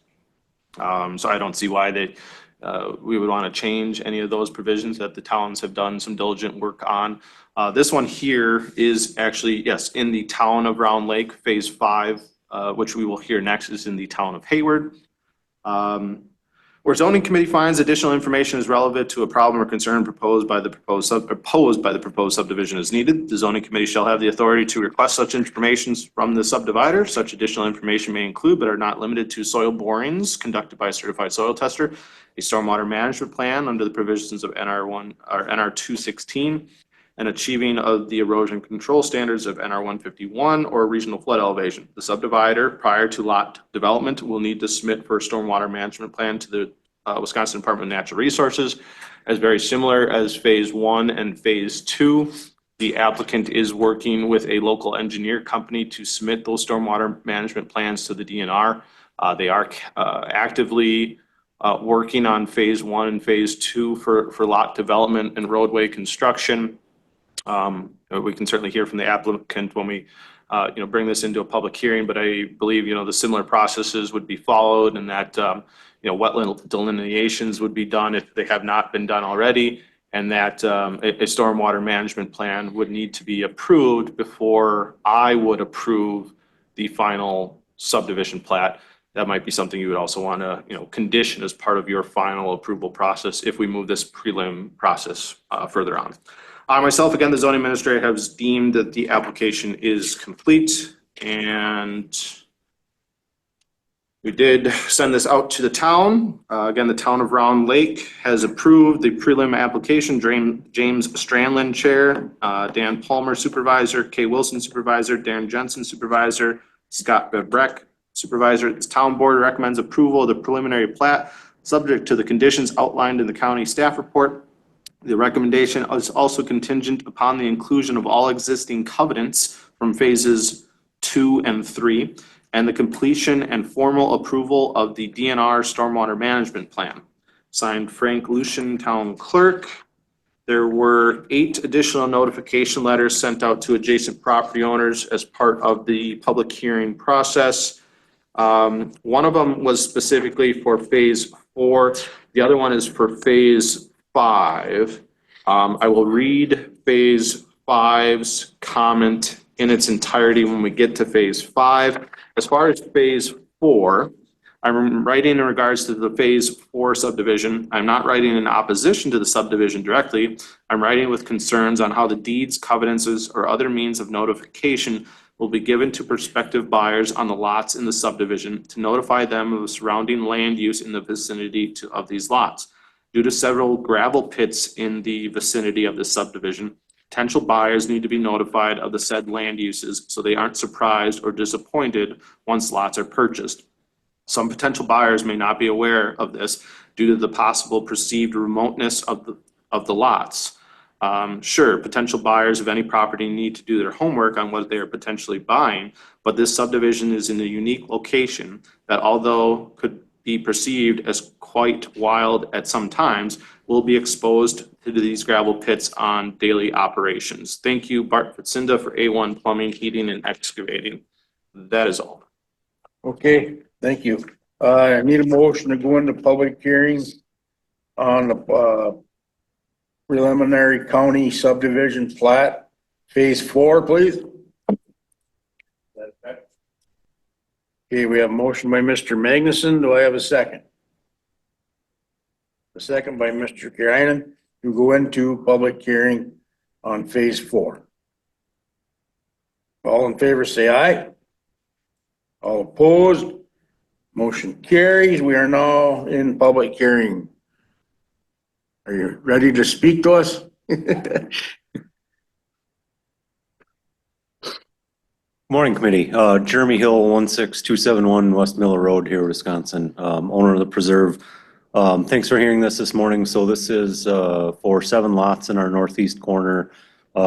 So I don't see why we would want to change any of those provisions that the towns have done some diligent work on. This one here is actually, yes, in the town of Round Lake. Phase 5, which we will hear next, is in the town of Hayward. Where zoning committee finds additional information is relevant to a problem or concern proposed by the proposed subdivision is needed, the zoning committee shall have the authority to request such information from the subdivider. Such additional information may include, but are not limited to, soil borings conducted by a certified soil tester, a stormwater management plan under the provisions of NR1 or NR 216, and achieving of the erosion control standards of NR 151 or regional flood elevation. The subdivider, prior to lot development, will need to submit for a stormwater management plan to the Wisconsin Department of Natural Resources. As very similar as Phase 1 and Phase 2, the applicant is working with a local engineer company to submit those stormwater management plans to the DNR. They are actively working on Phase 1 and Phase 2 for lot development and roadway construction. We can certainly hear from the applicant when we bring this into a public hearing, but I believe the similar processes would be followed, and that wetland delineations would be done if they have not been done already, and that a stormwater management plan would need to be approved before I would approve the final subdivision plat. That might be something you would also want to condition as part of your final approval process if we move this prelim process further on. I myself, again, the zoning administrator, has deemed that the application is complete, and we did send this out to the town. Again, the town of Round Lake has approved the prelim application. James Strandland, chair, Dan Palmer, supervisor, Kay Wilson, supervisor, Darren Jensen, supervisor, Scott Bebrek, supervisor. This town board recommends approval of the preliminary plat, subject to the conditions outlined in the county staff report. The recommendation is also contingent upon the inclusion of all existing covenants from phases 2 and 3 and the completion and formal approval of the DNR stormwater management plan. Signed, Frank Lucian, town clerk. There were 8 additional notification letters sent out to adjacent property owners as part of the public hearing process. One of them was specifically for Phase 4. The other one is for Phase 5. I will read Phase 5's comment in its entirety when we get to Phase 5. As far as Phase 4, I'm writing in regards to the Phase 4 subdivision. I'm not writing in opposition to the subdivision directly. I'm writing with concerns on how the deeds, covenances, or other means of notification will be given to prospective buyers on the lots in the subdivision to notify them of the surrounding land use in the vicinity of these lots. Due to several gravel pits in the vicinity of the subdivision, potential buyers need to be notified of the said land uses so they aren't surprised or disappointed once lots are purchased. Some potential buyers may not be aware of this due to the possible perceived remoteness of the lots. Sure, potential buyers of any property need to do their homework on what they are potentially buying, but this subdivision is in a unique location that, although could be perceived as quite wild at some times, will be exposed to these gravel pits on daily operations. Thank you, Bart Fatsinda, for A1 Plumbing, Heating, and Excavating. That is all. Okay, thank you. I need a motion to go into public hearings on the preliminary county subdivision plat, phase 4, please. Okay, we have a motion by Mr. Magnuson. Do I have a second? A second by Mr. Kirainen to go into public hearing on phase 4. All in favor, say aye. All opposed? Motion carries. We are now in public hearing. Are you ready to speak to us? Morning, committee. Jeremy Hill, 16271 West Miller Road here, Wisconsin, owner of the preserve. Thanks for hearing this morning. So this is for 7 lots in our northeast corner. We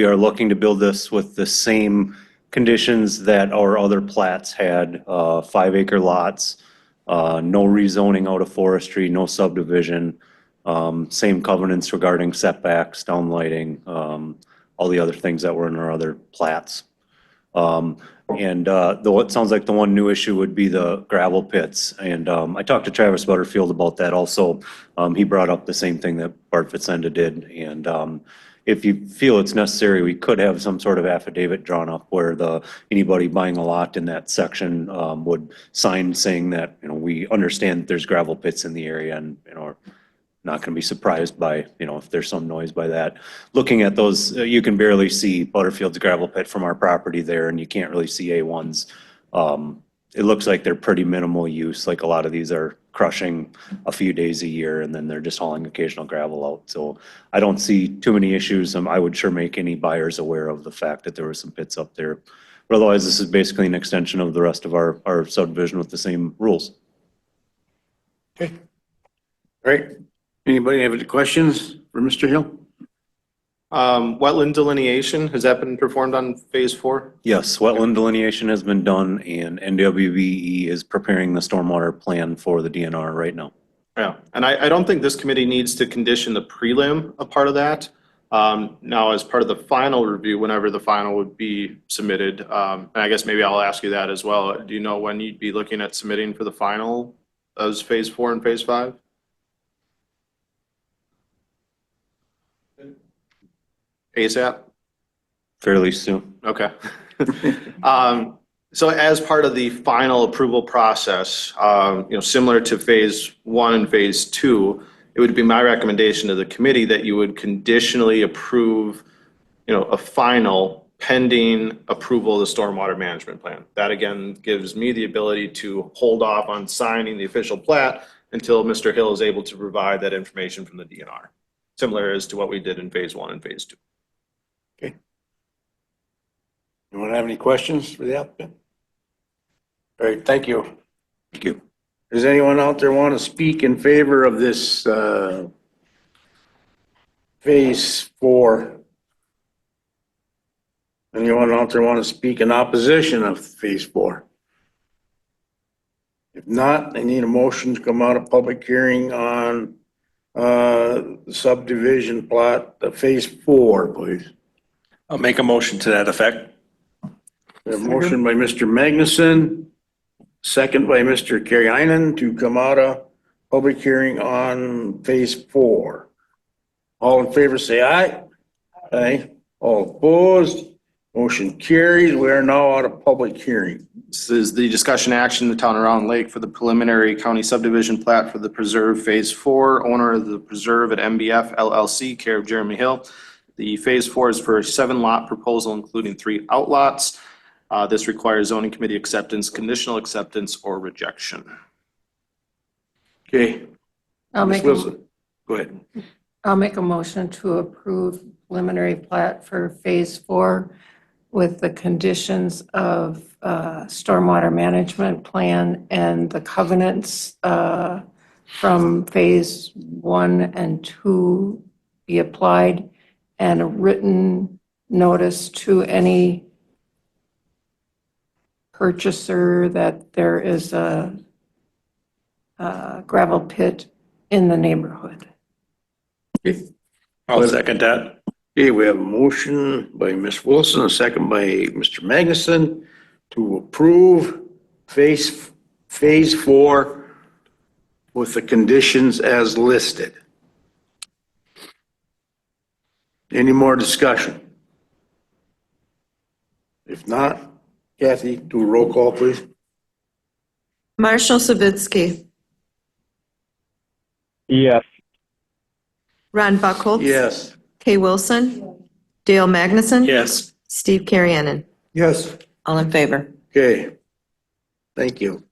are looking to build this with the same conditions that our other plats had, 5-acre lots, no rezoning out of forestry, no subdivision, same covenants regarding setbacks, downlighting, all the other things that were in our other plats. Though it sounds like the one new issue would be the gravel pits. And I talked to Travis Butterfield about that also. He brought up the same thing that Bart Fatsinda did. And if you feel it's necessary, we could have some sort of affidavit drawn up where anybody buying a lot in that section would sign saying that, we understand that there's gravel pits in the area and, are not going to be surprised by, if there's some noise by that. Looking at those, you can barely see Butterfield's gravel pit from our property there, and you can't really see A1's. It looks like they're pretty minimal use, like a lot of these are crushing a few days a year, and then they're just hauling occasional gravel out. So I don't see too many issues. I would sure make any buyers aware of the fact that there were some pits up there. But otherwise, this is basically an extension of the rest of our subdivision with the same rules. Okay. All right. Anybody have any questions for Mr. Hill? Wetland delineation, has that been performed on phase 4? Yes, wetland delineation has been done, and NWBE is preparing the stormwater plan for the DNR right now. Yeah, and I don't think this committee needs to condition the prelim a part of that. Now, as part of the final review, whenever the final would be submitted, and I guess maybe I'll ask you that as well. Do you know when you'd be looking at submitting for the final as phase 4 and phase 5? ASAP? Fairly soon. Okay. So as part of the final approval process, similar to phase 1 and phase 2, it would be my recommendation to the committee that you would conditionally approve, a final pending approval of the stormwater management plan. That again gives me the ability to hold off on signing the official plat until Mr. Hill is able to provide that information from the DNR, similar as to what we did in phase 1 and phase 2. Okay. Anyone have any questions for the applicant? All right, thank you. Thank you. Does anyone out there want to speak in favor of this phase 4? Anyone out there want to speak in opposition of phase 4? If not, I need a motion to come out of public hearing on subdivision plot, phase 4, please. I'll make a motion to that effect. A motion by Mr. Magnuson, second by Mr. Kirainen to come out of public hearing on phase 4. All in favor, say aye. Aye. All opposed? Motion carries. We are now out of public hearing. This is the discussion action in the town of Round Lake for the preliminary county subdivision plat for the preserve phase 4, owner of the preserve at MBF LLC, care of Jeremy Hill. The phase 4 is for a 7-lot proposal, including 3 outlots. This requires zoning committee acceptance, conditional acceptance, or rejection. Okay, I'll Ms. make, Wilson, go ahead. I'll make a motion to approve preliminary plat for phase 4 with the conditions of stormwater management plan and the covenants from phase 1 and 2 be applied, and a written notice to any purchaser that there is a gravel pit in the neighborhood. I'll second that. Okay, we have a motion by Ms. Wilson, a second by Mr. Magnuson to approve phase 4 with the conditions as listed. Any more discussion? If not, Kathy, do a roll call, please. Marshall Savitsky, Yes. Ron Buckholz. Yes. Kay Wilson, Dale Magnuson. Yes. Steve Carriennen. Yes, All in favor. Okay. Thank you.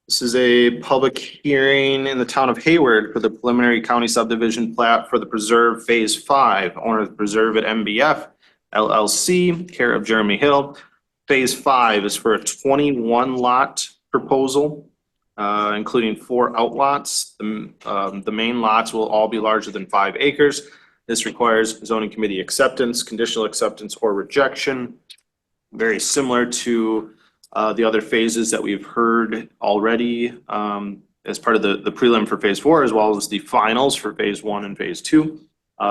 This is a public hearing in the town of Hayward for the preliminary county subdivision plat for the preserve phase 5, owner of the preserve at MBF LLC, care of Jeremy Hill. Phase 5 is for a 21-lot proposal, including 4 outlots. The main lots will all be larger than 5 acres. This requires zoning committee acceptance, conditional acceptance, or rejection. Very similar to the other phases that we've heard already as part of the prelim for phase 4, as well as the finals for phase 1 and phase 2.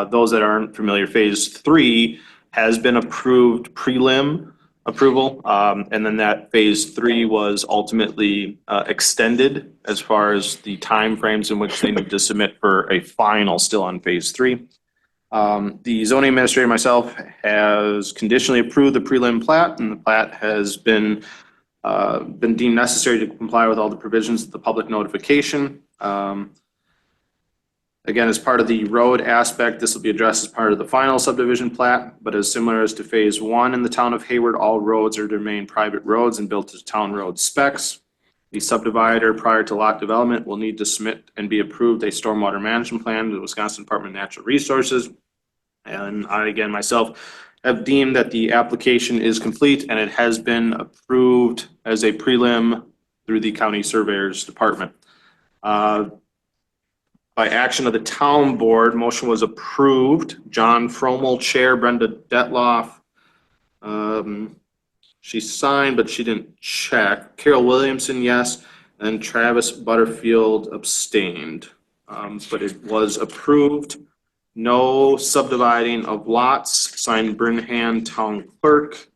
Those that aren't familiar, phase 3 has been approved prelim approval, and then that phase 3 was ultimately extended as far as the timeframes in which they need to submit for a final still on phase 3. The zoning administrator myself has conditionally approved the prelim plat, and the plat has been deemed necessary to comply with all the provisions of the public notification. Again, as part of the road aspect, this will be addressed as part of the final subdivision plat, but as similar as to phase 1 in the town of Hayward, all roads are to remain private roads and built to town road specs. The subdivider, prior to lot development, will need to submit and be approved a stormwater management plan to the Wisconsin Department of Natural Resources. And I, again, myself, have deemed that the application is complete and it has been approved as a prelim through the county surveyor's department. By action of the town board, motion was approved. John Fromel, chair, Brenda Detloff. She signed, but she didn't check. Carol Williamson, yes, and Travis Butterfield abstained. But it was approved. No subdividing of lots, signed Brinhan Town Clerk.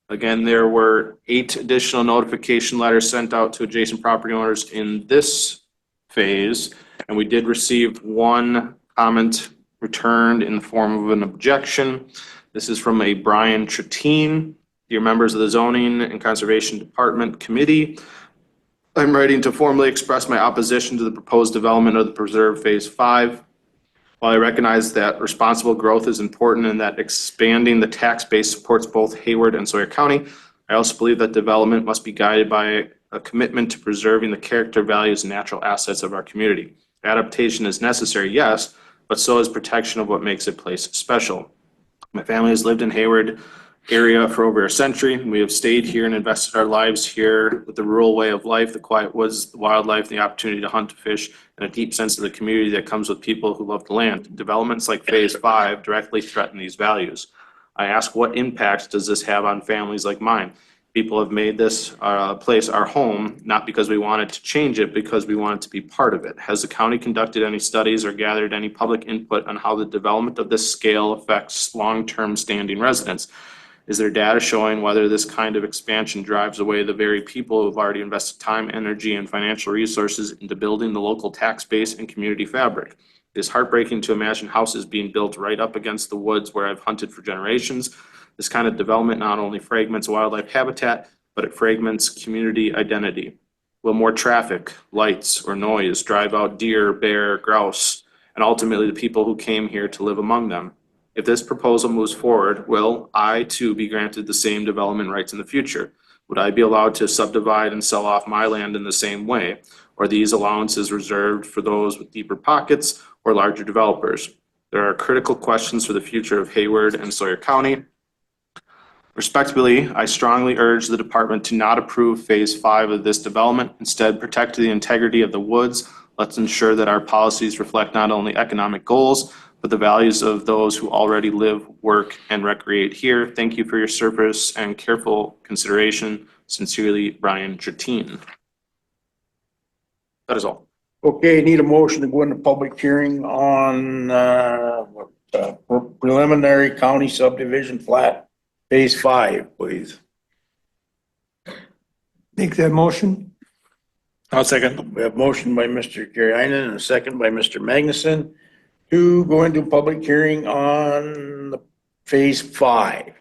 Again, there were 8 additional notification letters sent out to adjacent property owners in this phase. And we did receive 1 comment returned in the form of an objection. This is from a Brian Tratine. Dear members of the Zoning and Conservation Department Committee, I'm writing to formally express my opposition to the proposed development of the Preserve Phase 5. While I recognize that responsible growth is important and that expanding the tax base supports both Hayward and Sawyer County, I also believe that development must be guided by a commitment to preserving the character, values, and natural assets of our community. Adaptation is necessary, yes, but so is protection of what makes a place special. My family has lived in Hayward area for over a century. We have stayed here and invested our lives here with the rural way of life, the quiet woods, the wildlife, the opportunity to hunt, to fish, and a deep sense of the community that comes with people who love the land. Developments like Phase 5 directly threaten these values. I ask, what impact does this have on families like mine? People have made this place our home, not because we wanted to change it, because we wanted to be part of it. Has the county conducted any studies or gathered any public input on how the development of this scale affects long-term standing residents? Is there data showing whether this kind of expansion drives away the very people who have already invested time, energy, and financial resources into building the local tax base and community fabric? It is heartbreaking to imagine houses being built right up against the woods where I've hunted for generations. This kind of development not only fragments wildlife habitat, but it fragments community identity. Will more traffic, lights, or noise drive out deer, bear, grouse, and ultimately the people who came here to live among them? If this proposal moves forward, will I too be granted the same development rights in the future? Would I be allowed to subdivide and sell off my land in the same way? Or are these allowances reserved for those with deeper pockets or larger developers? There are critical questions for the future of Hayward and Sawyer County. Respectfully, I strongly urge the department to not approve phase 5 of this development. Instead, protect the integrity of the woods. Let's ensure that our policies reflect not only economic goals, but the values of those who already live, work, and recreate here. Thank you for your service and careful consideration. Sincerely, Brian Jettine. That is all. Okay, need a motion to go into public hearing on, preliminary county subdivision plat, phase 5, please. Make that motion. I'll second. We have motion by Mr. Kerrigan and a second by Mr. Magnuson to go into public hearing on the phase 5.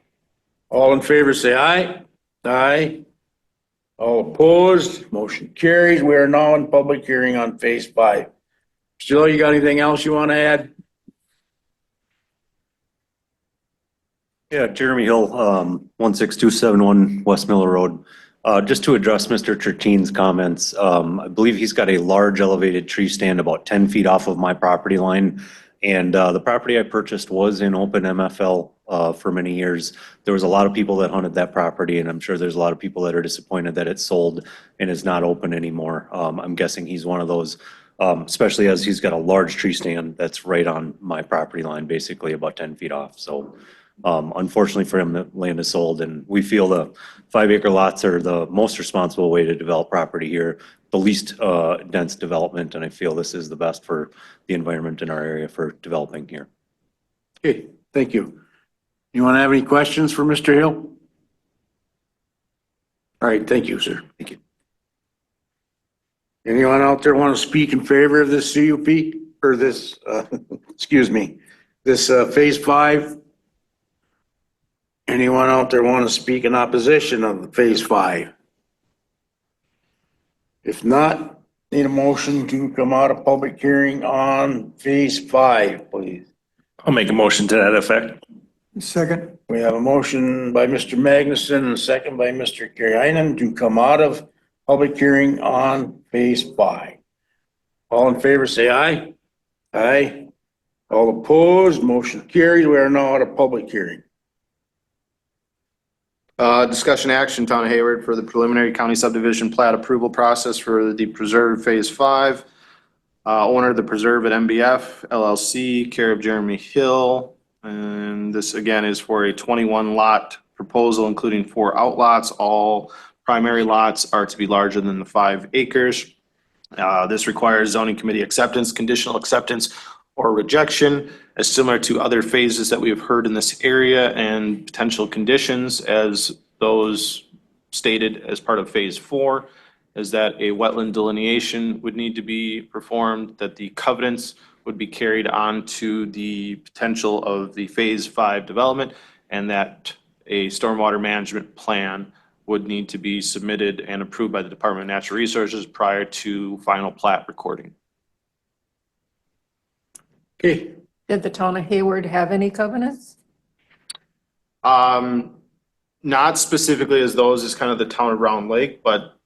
All in favor, say aye. Aye. All opposed, motion carries. We are now in public hearing on phase 5. Still, you got anything else you want to add? Yeah, Jeremy Hill, 16271 West Miller Road. Just to address Mr. Tertine's comments, I believe he's got a large elevated tree stand about 10 feet off of my property line. And the property I purchased was in open MFL for many years. There was a lot of people that hunted that property, and I'm sure there's a lot of people that are disappointed that it's sold and is not open anymore. I'm guessing he's one of those, especially as he's got a large tree stand that's right on my property line, basically about 10 feet off. So unfortunately for him, the land is sold, and we feel the 5-acre lots are the most responsible way to develop property here, the least dense development, and I feel this is the best for the environment in our area for developing here. Okay, thank you. You want to have any questions for Mr. Hill? All right, thank you, sir. Thank you. Anyone out there want to speak in favor of this CUP or this, excuse me, this phase 5? Anyone out there want to speak in opposition of phase 5? If not, need a motion to come out of public hearing on phase 5, please. I'll make a motion to that effect. Second. We have a motion by Mr. Magnuson and a second by Mr. Kerrigan to come out of public hearing on phase 5. All in favor, say aye. Aye. All opposed, motion carried. We are now out of public hearing. Discussion action, Town of Hayward, for the preliminary county subdivision plat approval process for the Preserve Phase 5. Owner of the Preserve at MBF LLC, care of Jeremy Hill. And this again is for a 21 lot proposal, including 4 outlots. All primary lots are to be larger than the 5 acres. This requires zoning committee acceptance, conditional acceptance, or rejection, as similar to other phases that we have heard in this area, and potential conditions as those stated as part of phase 4 is that a wetland delineation would need to be performed, that the covenants would be carried on to the potential of the phase 5 development, and that a stormwater management plan would need to be submitted and approved by the Department of Natural Resources prior to final plat recording. Okay, Did the town of Hayward have any covenants? Not specifically as those as kind of the town of Round Lake, but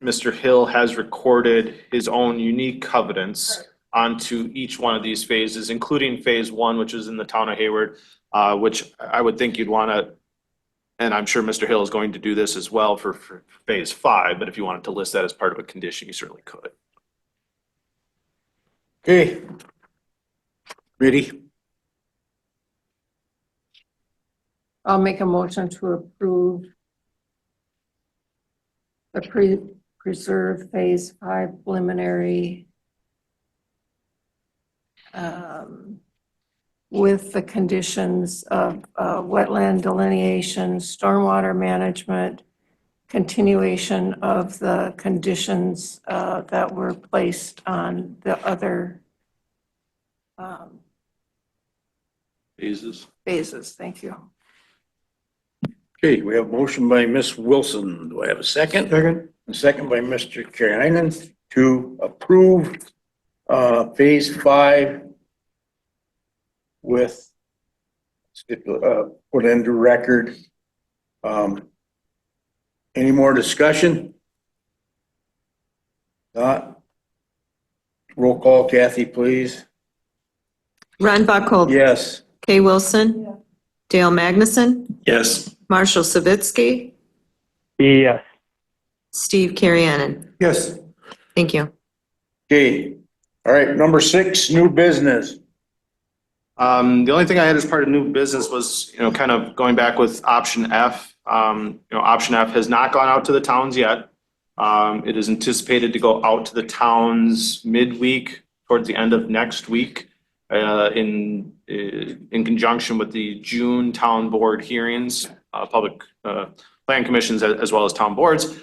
Mr. Hill has recorded his own unique covenants onto each one of these phases, including phase 1, which is in the town of Hayward, which I would think you'd want to, and I'm sure Mr. Hill is going to do this as well for phase 5, but if you wanted to list that as part of a condition, you certainly could. okay. Ready? I'll make a motion to approve the Preserve Phase 5 preliminary with the conditions of wetland delineation, stormwater management, continuation of the conditions that were placed on the other phases. Thank you. Okay, we have a motion by Ms. Wilson. Do I have a second? Second. A second by Mr. Kerrigan to approve phase 5 with put into record. Any more discussion? Not? Roll call, Kathy, please. Ron Buckhold. Yes. Kay Wilson. Dale Magnuson. Yes. Marshall Savitsky. Yes. Steve Carriennen. Yes. Thank you. Okay. All right, number 6, new business. The only thing I had as part of new business was, kind of going back with option F. Option F has not gone out to the towns yet. It is anticipated to go out to the towns midweek towards the end of next week, in conjunction with the June town board hearings, public plan commissions as well as town boards.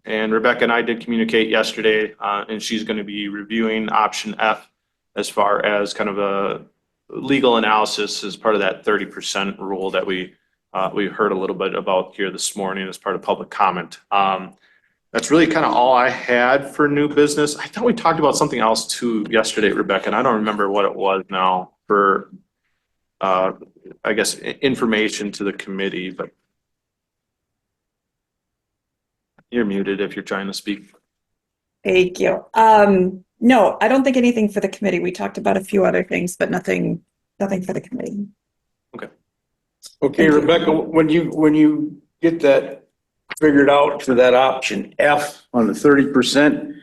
And Rebecca and I did communicate yesterday, and she's going to be reviewing option F as far as kind of a legal analysis as part of that 30% rule that we heard a little bit about here this morning as part of public comment. That's really kind of all I had for new business. I thought we talked about something else too yesterday, Rebecca, and I don't remember what it was now for, I guess, information to the committee, but you're muted if you're trying to speak. Thank you. No, I don't think anything for the committee. We talked about a few other things, but nothing for the committee. Okay, Rebecca, when you get that figured out for that option F on the 30%,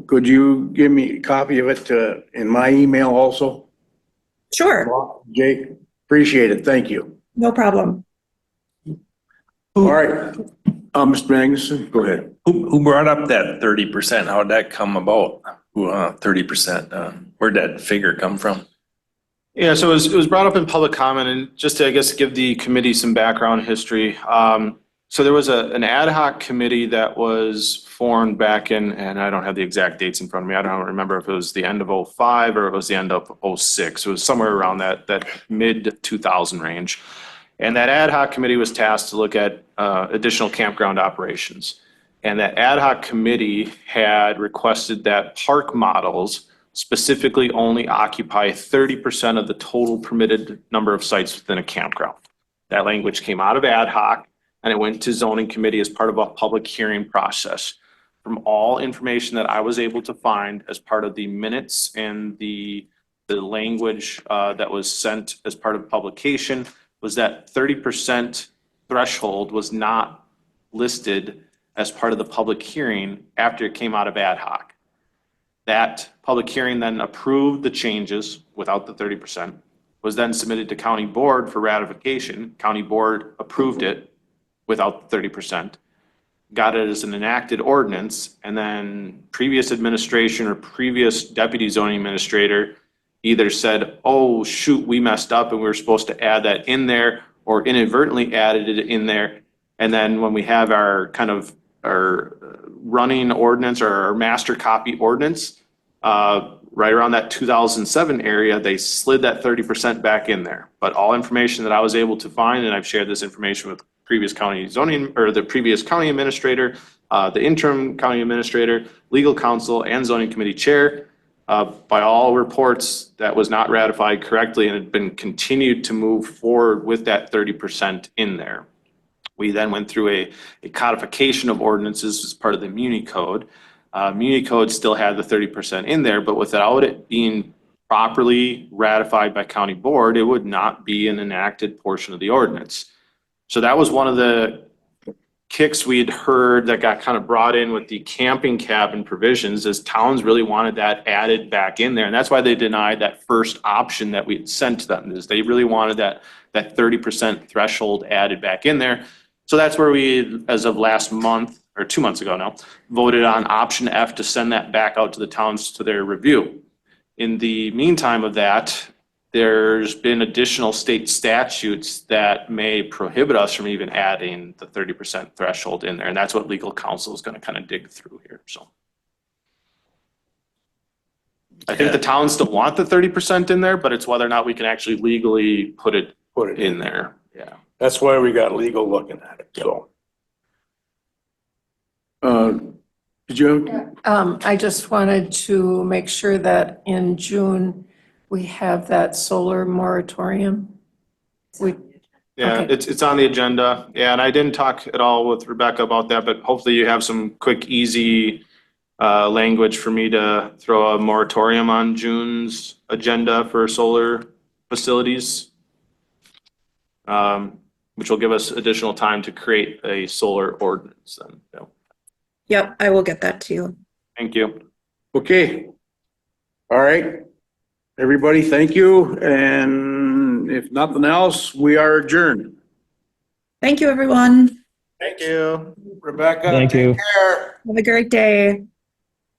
could you give me a copy of it in my email also? Sure, Jake, appreciate it. Thank you. no problem. All right. Mr. Magnuson, go ahead. Who brought up that 30%? How'd that come about? 30%, where'd that figure come from? Yeah, so it was brought up in public comment, and just to, I guess, give the committee some background history. So there was an ad hoc committee that was formed back in, and I don't have the exact dates in front of me. I don't remember if it was the end of 05 or it was the end of 06. It was somewhere around that mid 2000 range. And that ad hoc committee was tasked to look at additional campground operations. And that ad hoc committee had requested that park models specifically only occupy 30% of the total permitted number of sites within a campground. That language came out of ad hoc and it went to zoning committee as part of a public hearing process. From all information that I was able to find as part of the minutes and the language that was sent as part of publication was that 30% threshold was not listed as part of the public hearing after it came out of ad hoc. That public hearing then approved the changes without the 30%, was then submitted to county board for ratification. County board approved it without the 30%, got it as an enacted ordinance, and then previous administration or previous deputy zoning administrator either said, oh, shoot, we messed up and we were supposed to add that in there, or inadvertently added it in there. And then when we have our running ordinance or our master copy ordinance, right around that 2007 area, they slid that 30% back in there. But all information that I was able to find, and I've shared this information with previous county zoning or the previous county administrator, the interim county administrator, legal counsel, and zoning committee chair, by all reports, that was not ratified correctly and had been continued to move forward with that 30% in there. We then went through a codification of ordinances as part of the Muni Code. Muni Code still had the 30% in there, but without it being properly ratified by county board, it would not be an enacted portion of the ordinance. So that was one of the kicks we had heard that got kind of brought in with the camping cabin provisions, as towns really wanted that added back in there. And that's why they denied that first option that we had sent to them, is they really wanted that 30% threshold added back in there. So that's where we, as of last month, or 2 months ago now, voted on option F to send that back out to the towns to their review. In the meantime of that, there's been additional state statutes that may prohibit us from even adding the 30% threshold in there. And that's what legal counsel is going to kind of dig through here. So I think the towns still want the 30% in there, but it's whether or not we can actually legally put it in there. Yeah. That's why we got legal looking at it, so. Did you? I just wanted to make sure that in June, we have that solar moratorium. Yeah, Okay. it's on the agenda. Yeah, and I didn't talk at all with Rebecca about that, but hopefully you have some quick, easy language for me to throw a moratorium on June's agenda for solar facilities. Which will give us additional time to create a solar ordinance then. So, Yep, I will get that to you. thank you. Okay. All right. Everybody, thank you. And if nothing else, we are adjourned. Thank you, everyone. Thank you. Rebecca, Thank you. take care. Have a great day.